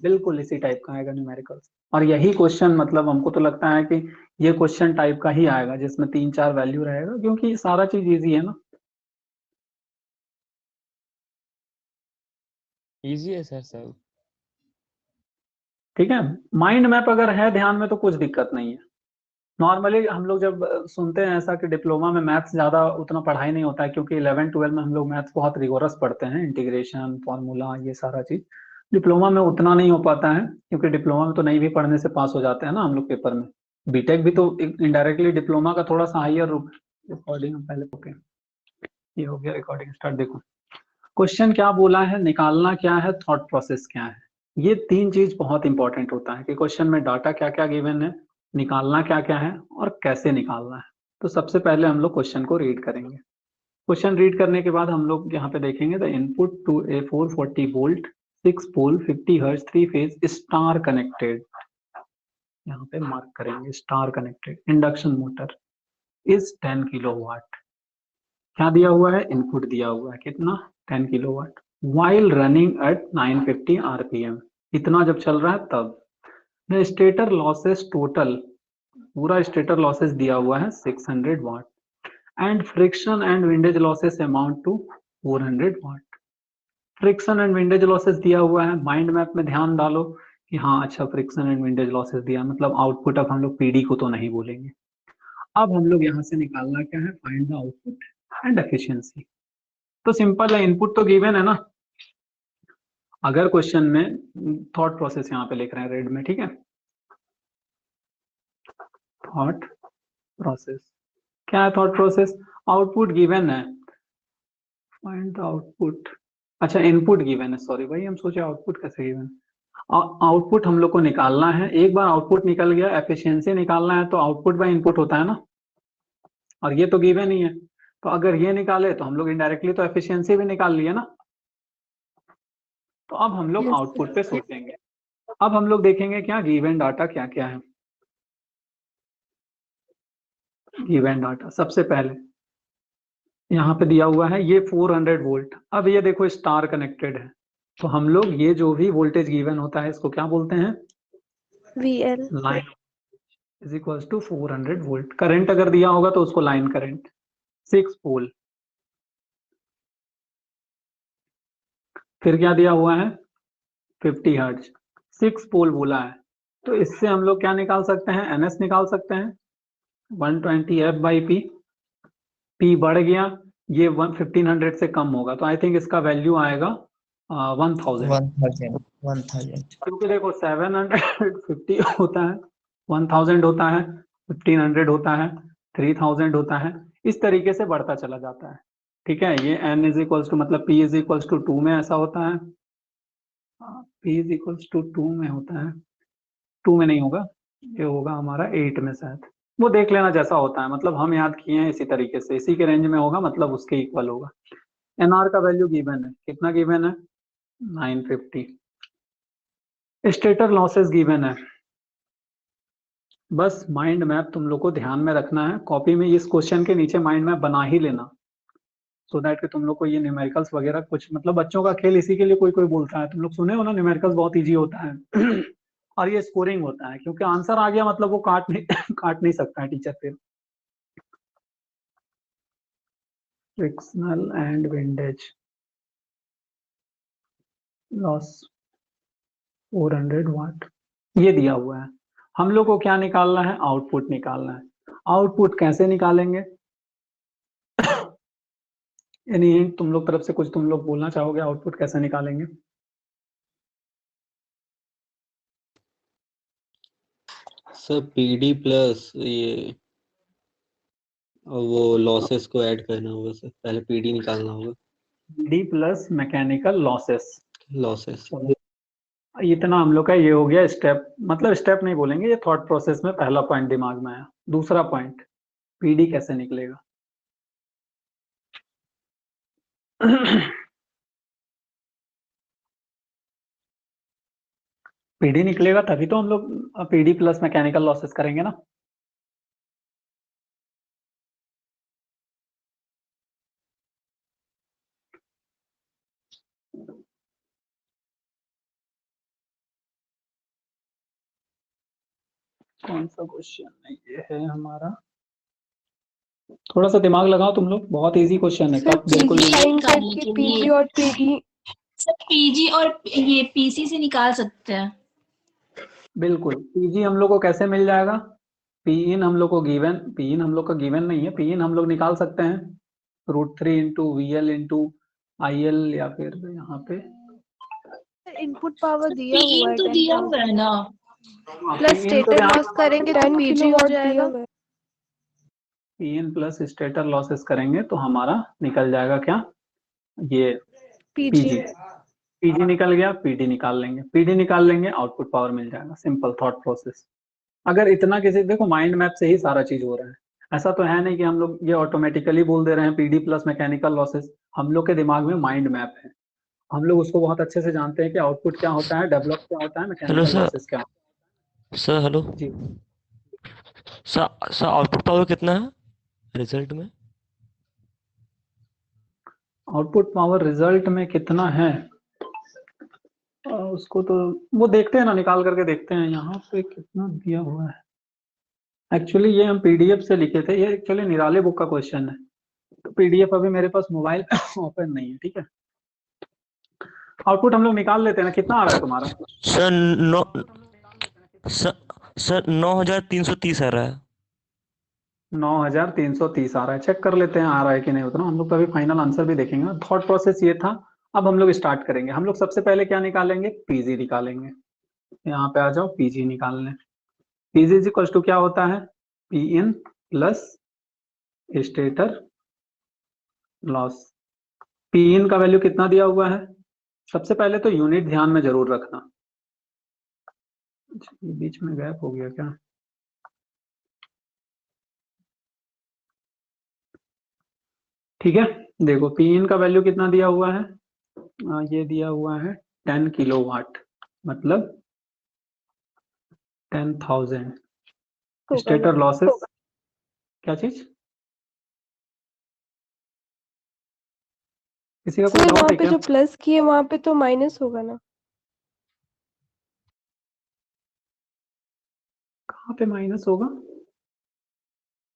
बिल्कुल इसी टाइप का आएगा न्यूमेरिकल्स। और यही क्वेश्चन मतलब हमको तो लगता है कि ये क्वेश्चन टाइप का ही आएगा, जिसमें 3-4 वैल्यू रहेगा, क्योंकि सारा चीज इजी है ना। इजी है सर सब। ठीक है, माइंड मैप अगर है ध्यान में तो कुछ दिक्कत नहीं है। नॉर्मली हम लोग जब सुनते हैं ऐसा कि डिप्लोमा में मैथ्स ज्यादा उतना पढ़ाई नहीं होता है, क्योंकि 11-12 में हम लोग मैथ्स बहुत रिगोरस पढ़ते हैं, इंटीग्रेशन फॉर्मूला ये सारा चीज। डिप्लोमा में उतना नहीं हो पाता है, क्योंकि डिप्लोमा में तो नहीं भी पढ़ने से पास हो जाते हैं ना हम लोग पेपर में। बीटेक भी तो इनडायरेक्टली डिप्लोमा का थोड़ा सा हाइयर रूप। रिकॉर्डिंग पहले ओके, ये हो गया रिकॉर्डिंग स्टार्ट। देखो क्वेश्चन क्या बोला है, निकालना क्या है, थॉट प्रोसेस क्या है। ये तीन चीज बहुत इंपॉर्टेंट होता है कि क्वेश्चन में डाटा क्या क्या गिवन है, निकालना क्या क्या है, और कैसे निकालना है। तो सबसे पहले हम लोग क्वेश्चन को रीड करेंगे। क्वेश्चन रीड करने के बाद हम लोग यहाँ पे देखेंगे the input to a 440 volt 6 pole 50 hertz 3 phase star connected, यहाँ पे मार्क करेंगे star connected induction motor is 10 kilowatt. क्या दिया हुआ है, इनपुट दिया हुआ है कितना, 10 kilowatt, while running at 950 rpm, इतना जब चल रहा है तब। द स्टेटर लॉसेस टोटल, पूरा स्टेटर लॉसेस दिया हुआ है 600 watt, and friction and windage losses amount to 400 watt. Friction and windage losses दिया हुआ है, माइंड मैप में ध्यान डालो कि हाँ अच्छा फ्रिक्शन एंड विंडेज लॉसेस दिया, मतलब आउटपुट अब हम लोग पीडी को तो नहीं बोलेंगे। अब हम लोग यहाँ से निकालना क्या है, find the output and efficiency. तो सिंपल है, इनपुट तो गिवन है ना। अगर क्वेश्चन में थॉट प्रोसेस यहाँ पे लिख रहे हैं रेड में, ठीक है, थॉट प्रोसेस क्या है, थॉट प्रोसेस आउटपुट गिवन है, फाइंड द आउटपुट। अच्छा इनपुट गिवन है, सॉरी भाई हम सोचे आउटपुट कैसे गिवन। आउटपुट हम लोग को निकालना है, एक बार आउटपुट निकल गया, एफिशिएंसी निकालना है तो आउटपुट बाय इनपुट होता है ना, और ये तो गिवन ही है। तो अगर ये निकाले तो हम लोग इनडायरेक्टली तो एफिशिएंसी भी निकाल लिए ना। तो अब हम लोग Yes, आउटपुट पे सोचेंगे। अब हम लोग देखेंगे क्या गिवन डाटा क्या क्या है। गिवन डाटा सबसे पहले यहाँ पे दिया हुआ है ये 400 वोल्ट। अब ये देखो स्टार कनेक्टेड है, तो हम लोग ये जो भी वोल्टेज गिवन होता है इसको क्या बोलते हैं, VL। Line is equal to 400 volt. Current अगर दिया होगा तो उसको लाइन करंट। 6 पोल, फिर क्या दिया हुआ है 50 हर्ट्ज, 6 पोल बोला है, तो इससे हम लोग क्या निकाल सकते हैं, एनएस निकाल सकते हैं 120 एफ बाई पी। पी बढ़ गया, ये 1500 से कम होगा, तो आई थिंक इसका वैल्यू आएगा 1000, 1000 क्योंकि देखो 750 होता है, 1000 होता है, 1500 होता है, 3000 होता है, इस तरीके से बढ़ता चला जाता है। ठीक है, ये n इज इक्वल्स टू मतलब p इज इक्वल्स टू 2 में ऐसा होता है, p इज इक्वल्स टू 2 में होता है, 2 में नहीं होगा, ये होगा हमारा 8 में शायद, वो देख लेना जैसा होता है, मतलब हम याद किए हैं इसी तरीके से, इसी के रेंज में होगा, मतलब उसके इक्वल होगा। एनआर का वैल्यू गिवन है, कितना गिवन है 950। स्टेटर लॉसेस गिवन है, बस माइंड मैप तुम लोग को ध्यान में रखना है, कॉपी में इस क्वेश्चन के नीचे माइंड मैप बना ही लेना, सो दैट कि तुम लोग को ये न्यूमेरिकल्स वगैरह कुछ मतलब बच्चों का खेल इसी के लिए कोई कोई बोलता है, तुम लोग सुने हो ना न्यूमेरिकल्स बहुत इजी होता है और ये स्कोरिंग होता है, क्योंकि आंसर आ गया मतलब वो काट नहीं काट नहीं सकता है टीचर फिर। फ्रिक्शनल एंड विंडेज लॉस 400 वाट, ये दिया हुआ है, हम लोग को क्या निकालना है, आउटपुट निकालना है। आउटपुट कैसे निकालेंगे यानी तुम लोग तरफ से कुछ तुम लोग बोलना चाहोगे, आउटपुट कैसे निकालेंगे। सर पीडी प्लस ये वो लॉसेस को ऐड करना होगा सर, पहले पीडी निकालना होगा। D plus mechanical losses. Losses इतना हम लोग का ये हो गया स्टेप, मतलब स्टेप नहीं बोलेंगे, ये थॉट प्रोसेस में पहला पॉइंट दिमाग में आया। दूसरा पॉइंट, पीडी कैसे निकलेगा। पीडी निकलेगा तभी तो हम लोग पीडी प्लस मैकेनिकल लॉसेस करेंगे ना। कौन सा क्वेश्चन है ये, है हमारा, थोड़ा सा दिमाग लगाओ तुम लोग, बहुत इजी क्वेश्चन है। सर टफ बिल्कुल पीजी नहीं। फाइंड करके पीजी और पीडी। सर पीजी और ये पीसी से निकाल सकते हैं। बिल्कुल, पीजी हम लोग को कैसे मिल जाएगा, पी इन हम लोग को गिवन, पी इन हम लोग का गिवन नहीं है, पी इन हम लोग निकाल सकते हैं √3 इंटू वीएल इंटू IL, या फिर यहाँ पे इनपुट पावर दिया हुआ पीइन है तो दिया हुआ है ना। प्लस पी इन तो स्टेटर यहाँ लॉस करेंगे तो 10 पीजी हो किलोवाट दिया जाएगा। हुआ है। P in plus stator losses करेंगे तो हमारा निकल जाएगा क्या, ये पीजी। पीजी। पीजी निकल गया, पीडी निकाल लेंगे, पीडी निकाल लेंगे, आउटपुट पावर मिल जाएगा। Simple thought process. अगर इतना किसी, देखो माइंड मैप से ही सारा चीज हो रहा है, ऐसा तो है नहीं कि हम लोग ये ऑटोमेटिकली बोल दे रहे हैं पीडी प्लस मैकेनिकल लॉसेस। हम लोग के दिमाग में माइंड मैप है, हम लोग उसको बहुत अच्छे से जानते हैं कि आउटपुट क्या होता है, डेवलप क्या होता है, मैकेनिकल सर। लॉसेस क्या होता सर हेलो है। जी सर आउटपुट पावर कितना है रिजल्ट में? आउटपुट पावर रिजल्ट में कितना है, उसको तो वो देखते हैं ना, निकाल करके देखते हैं। यहाँ पे कितना दिया हुआ है, एक्चुअली ये हम पीडीएफ से लिखे थे, ये एक्चुअली निराले बुक का क्वेश्चन है, तो पीडीएफ अभी मेरे पास मोबाइल ओपन नहीं है। ठीक है, आउटपुट हम लोग निकाल लेते हैं ना। कितना आ रहा है तुम्हारा सर 9330 आ रहा है। 9330 आ रहा है, चेक कर लेते हैं आ रहा है कि नहीं उतना। हम लोग तो अभी फाइनल आंसर भी देखेंगे ना। थॉट प्रोसेस ये था। अब हम लोग स्टार्ट करेंगे। हम लोग सबसे पहले क्या निकालेंगे, पीजी निकालेंगे। यहाँ पे आ जाओ, पीजी निकालने। पीजी इज इक्वल टू क्या होता है, P in plus stator loss. P in का वैल्यू कितना दिया हुआ है, सबसे पहले तो यूनिट ध्यान में जरूर रखना। ये बीच में गैप हो गया क्या, ठीक है। देखो पी इन का वैल्यू कितना दिया हुआ है, ये दिया हुआ है 10 किलोवाट, मतलब 10,000। स्टेटर लॉसेस क्या चीज, किसी का कोई सर डाउट वहाँ है पे क्या। जो प्लस किए वहाँ पे तो माइनस होगा ना। कहाँ पे माइनस होगा,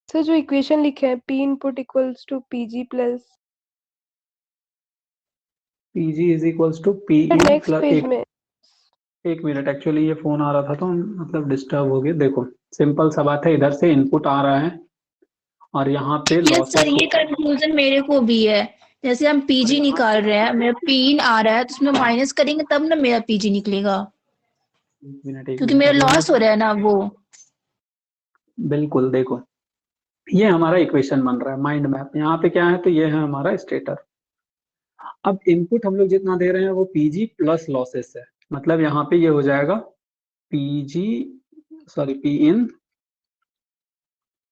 सर जो इक्वेशन लिखे हैं P input equals to PG plus, PG is equals to P in next plus, page में। एक मिनट, एक्चुअली ये फोन आ रहा था तो मतलब डिस्टर्ब हो गया। देखो सिंपल सा बात है, इधर से इनपुट आ रहा है और यहाँ पे यस सर, लॉसेस ये कंफ्यूजन मेरे को भी है। जैसे हम पीजी निकाल रहे हैं, मेरा पीन आ रहा है तो उसमें माइनस करेंगे तब ना मेरा पीजी निकलेगा, एक मिनट, क्योंकि मेरा अभी लॉस हो रहा है ना वो। बिल्कुल देखो, ये हमारा इक्वेशन बन रहा है माइंड मैप। यहाँ पे क्या है, तो ये है हमारा स्टेटर। अब इनपुट हम लोग जितना दे रहे हैं वो पीजी प्लस लॉसेस है, मतलब यहाँ पे ये हो जाएगा PG, sorry P in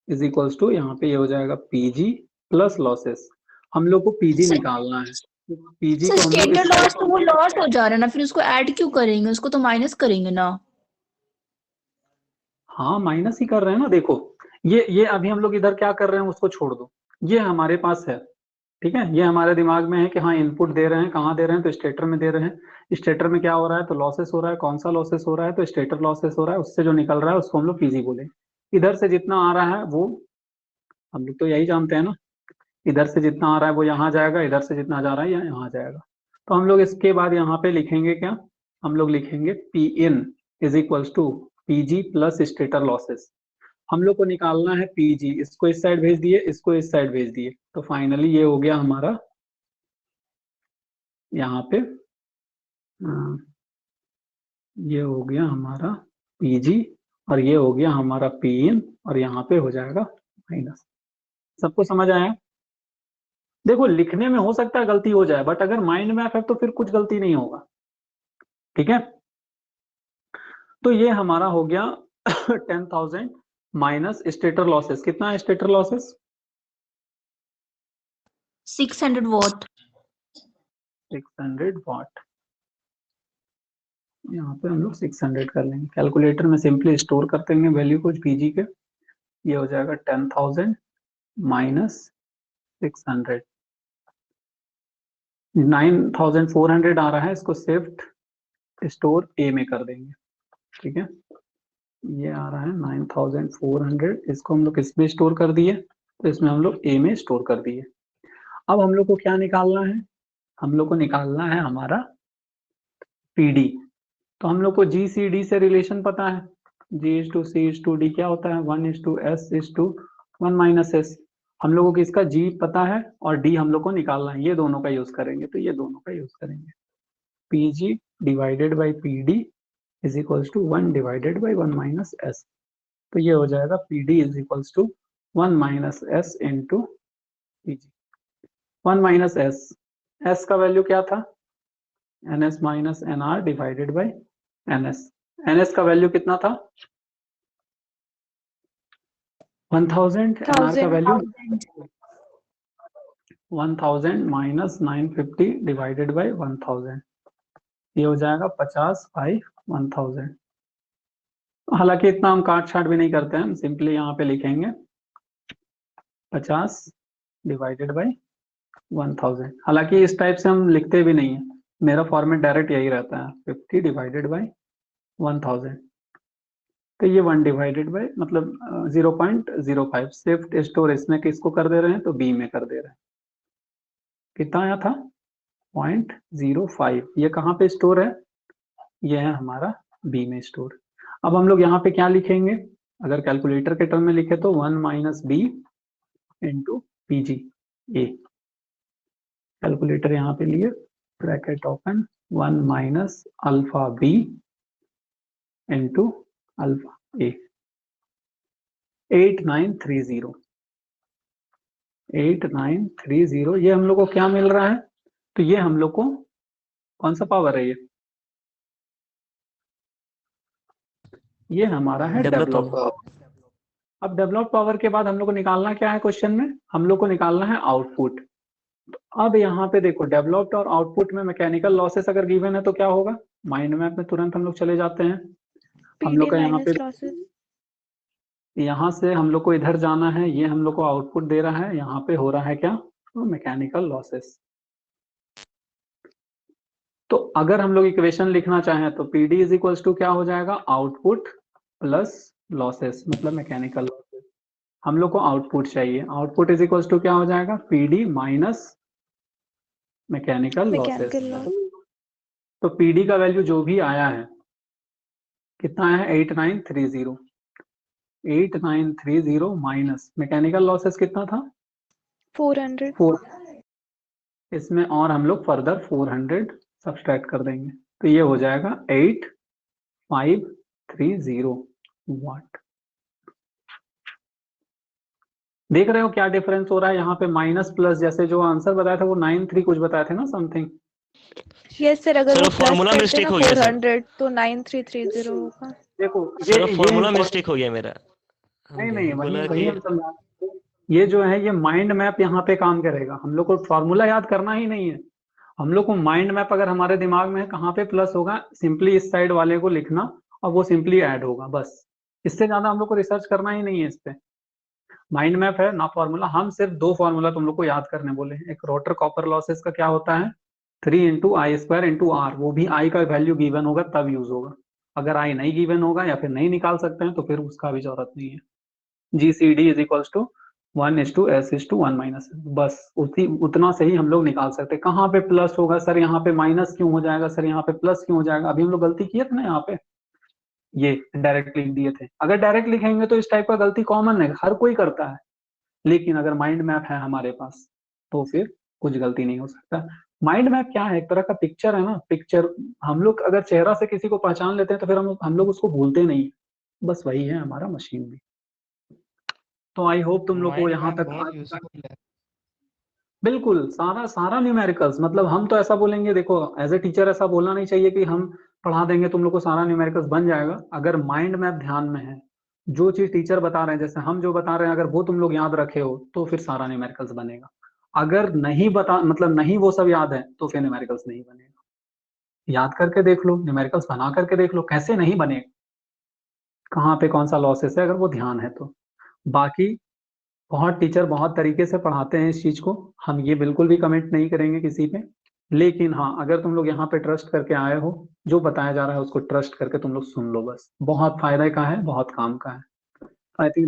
is equals to, यहाँ पे ये हो जाएगा पीजी प्लस लॉसेस। हम लोग को पीजी सर- निकालना है, तो पीजी सर को हम लोग स्टेटर इस लॉस तो वो लॉस हो जा रहा है ना, फिर उसको ऐड क्यों करेंगे, उसको तो माइनस करेंगे ना। हाँ माइनस ही कर रहे हैं ना। देखो ये अभी हम लोग इधर क्या कर रहे हैं उसको छोड़ दो, ये हमारे पास है। ठीक है, ये हमारे दिमाग में है कि हाँ इनपुट दे रहे हैं, कहाँ दे रहे हैं, तो स्टेटर में दे रहे हैं। स्टेटर में क्या हो रहा है, तो लॉसेस हो रहा है। कौन सा लॉसेस हो रहा है, तो स्टेटर लॉसेस हो रहा है। उससे जो निकल रहा है उसको हम लोग पीजी बोले। इधर से जितना आ रहा है वो हम लोग तो यही जानते हैं ना, इधर से जितना आ रहा है वो यहाँ जाएगा, इधर से जितना जा रहा है यहाँ जाएगा। तो हम लोग इसके बाद यहाँ पे लिखेंगे क्या, हम लोग लिखेंगे P in is equals to PG plus stator losses. हम लोग को निकालना है पीजी, इसको इस साइड भेज दिए, इसको इस साइड भेज दिए, तो फाइनली ये हो गया हमारा यहाँ पे, ये हो गया हमारा पीजी और ये हो गया हमारा पी इन, और यहाँ पे हो जाएगा माइनस। सबको समझ आया? देखो लिखने में हो सकता है गलती हो जाए, बट अगर माइंड मैप है तो फिर कुछ गलती नहीं होगा। ठीक है, तो ये हमारा हो गया 10,000 माइनस स्टेटर लॉसेस। कितना है स्टेटर लॉसेस? 600 वॉट। 600 वाट। यहाँ पे हम लोग 600 कर लेंगे, कैलकुलेटर में सिंपली स्टोर करते हैं वैल्यू कुछ पीजी के। ये हो जाएगा 10,000 माइनस 600, 9,400 आ रहा है, इसको शिफ्ट स्टोर ए में कर देंगे। ठीक है, ये आ रहा है 9,400, इसको हम लोग इसमें स्टोर कर दिए, तो इसमें हम लोग ए में स्टोर कर दिए। अब हम लोग को क्या निकालना है? हम लोग को निकालना है हमारा पीडी। तो हम लोग को जी सी डी से रिलेशन पता है, G is to C is to D क्या होता है, 1 is to S is to 1 minus S. हम लोगों को इसका जी पता है और डी हम लोग को निकालना है, ये दोनों का यूज करेंगे। तो ये दोनों का यूज करेंगे, P G divided by P D is equals to 1 divided by 1 minus S. तो ये हो जाएगा P D is equals to 1 minus S into P G. 1 minus S, S का वैल्यू क्या था, N S minus N R divided by N S. N S का वैल्यू कितना था, 1000, एन आर का वैल्यू 1000 माइनस 950 डिवाइडेड बाई 1000, ये हो जाएगा 50 बाई 1000। हालांकि इतना हम काट छाट भी नहीं करते हैं, हम सिंपली यहाँ पे लिखेंगे 50 डिवाइडेड बाई 1000। हालांकि इस टाइप से हम लिखते भी नहीं है, मेरा फॉर्मेट डायरेक्ट यही रहता है 50 डिवाइडेड बाई 1000। तो ये 1 डिवाइडेड बाई मतलब 0.05। शिफ्ट स्टोर इसमें किसको कर दे रहे हैं, तो बी में कर दे रहे हैं। कितना आया था, 0.05। ये कहाँ पे स्टोर है, ये है हमारा बी में स्टोर। अब हम लोग यहाँ पे क्या लिखेंगे, अगर कैलकुलेटर के टर्म में लिखे तो 1 minus B into P G A. Calculator यहाँ पे लिए, bracket open, 1 minus alpha B into alpha A. 8930, 8930, ये हम लोग को क्या मिल रहा है, तो ये हम लोग को कौन सा पावर है, ये हमारा है डेवलप डेवलप पावर। अब डेवलप पावर के बाद हम लोग को निकालना क्या है, क्वेश्चन में हम लोग को निकालना है आउटपुट। अब यहाँ पे देखो डेवलप्ड और आउटपुट में मैकेनिकल लॉसेस अगर गिवन है तो क्या होगा, माइंड मैप में तुरंत हम लोग चले जाते हैं। हम लोग का यहाँ पे यहाँ से हम लोग को इधर जाना है, ये हम लोग को आउटपुट दे रहा है, यहाँ पे हो रहा है क्या, तो मैकेनिकल लॉसेस। तो अगर हम लोग इक्वेशन लिखना चाहें तो P D is equals to क्या हो जाएगा, आउटपुट प्लस लॉसेस, मतलब मैकेनिकल लॉसेस। हम लोग को आउटपुट चाहिए, आउटपुट इज इक्वल्स टू क्या हो जाएगा, P D minus mechanical losses. तो पी डी का वैल्यू जो भी आया है, कितना है 8930, 8930 माइनस मैकेनिकल लॉसेस कितना था 400। इसमें और हम लोग फर्दर 400 सब्सट्रैक्ट कर देंगे, तो ये हो जाएगा 8530 वाट। देख रहे हो क्या डिफरेंस हो रहा है यहाँ पे, माइनस प्लस, जैसे जो आंसर बताया था वो 93 कुछ बताए थे ना समथिंग। यस सर, अगर सर, वो वो formula प्लस mistake करते हो ना गया सर। 400 तो 9330 होगा। देखो सर फॉर्मूला ये मिस्टेक हो गया मेरा। नहीं हमने नहीं, वही बोला वही कि हम समझा, ये जो है ये माइंड मैप यहाँ पे काम करेगा। हम लोग को फॉर्मूला याद करना ही नहीं है, हम लोग को माइंड मैप अगर हमारे दिमाग में है कहाँ पे प्लस होगा, सिंपली इस साइड वाले को लिखना और वो सिंपली ऐड होगा, बस। इससे ज्यादा हम लोग को रिसर्च करना ही नहीं है इस पे। माइंड मैप है ना फॉर्मूला, हम सिर्फ 2 फॉर्मूला तुम लोग को याद करने बोले हैं। एक रोटर कॉपर लॉसेस का क्या होता है, 3 into I square into R, वो भी आई का वैल्यू गिवन होगा तब यूज होगा। अगर आई नहीं गिवन होगा या फिर नहीं निकाल सकते हैं तो फिर उसका भी जरूरत नहीं है। G C D is equals to 1:s:1 minus, बस उतना से ही हम लोग निकाल सकते हैं। कहाँ पे प्लस होगा सर, यहाँ पे माइनस क्यों हो जाएगा सर, यहाँ पे प्लस क्यों हो जाएगा, अभी हम लोग गलती किए थे ना यहाँ पे, ये डायरेक्ट लिख दिए थे। अगर डायरेक्ट लिखेंगे तो इस टाइप का गलती कॉमन है, हर कोई करता है, लेकिन अगर माइंड मैप है हमारे पास तो फिर कुछ गलती नहीं हो सकता। माइंड मैप क्या है, एक तरह का पिक्चर है ना, पिक्चर। हम लोग अगर चेहरा से किसी को पहचान लेते हैं तो फिर हम लोग उसको भूलते नहीं। बस वही है हमारा मशीन भी। तो आई होप तुम लोग को माइंड यहाँ मैप तक बहुत यूजफुल है। बिल्कुल सारा सारा न्यूमेरिकल्स, मतलब हम तो ऐसा बोलेंगे, देखो एज ए टीचर ऐसा बोलना नहीं चाहिए कि हम पढ़ा देंगे तुम लोग को सारा न्यूमेरिकल्स बन जाएगा। अगर माइंड मैप ध्यान में है, जो चीज टीचर बता रहे हैं, जैसे हम जो बता रहे हैं, अगर वो तुम लोग याद रखे हो तो फिर सारा न्यूमेरिकल्स बनेगा। अगर नहीं बता मतलब नहीं वो सब याद है तो फिर न्यूमेरिकल्स नहीं बनेगा। याद करके देख लो, न्यूमेरिकल्स बना करके देख लो, कैसे नहीं बनेगा, कहाँ पे कौन सा लॉसेस है, अगर वो ध्यान है तो। बाकी बहुत टीचर बहुत तरीके से पढ़ाते हैं इस चीज को, हम ये बिल्कुल भी कमेंट नहीं करेंगे किसी पे। लेकिन हाँ, अगर तुम लोग यहाँ पे ट्रस्ट करके आए हो, जो बताया जा रहा है उसको ट्रस्ट करके तुम लोग सुन लो, बस बहुत फायदा का है, बहुत काम का है। I think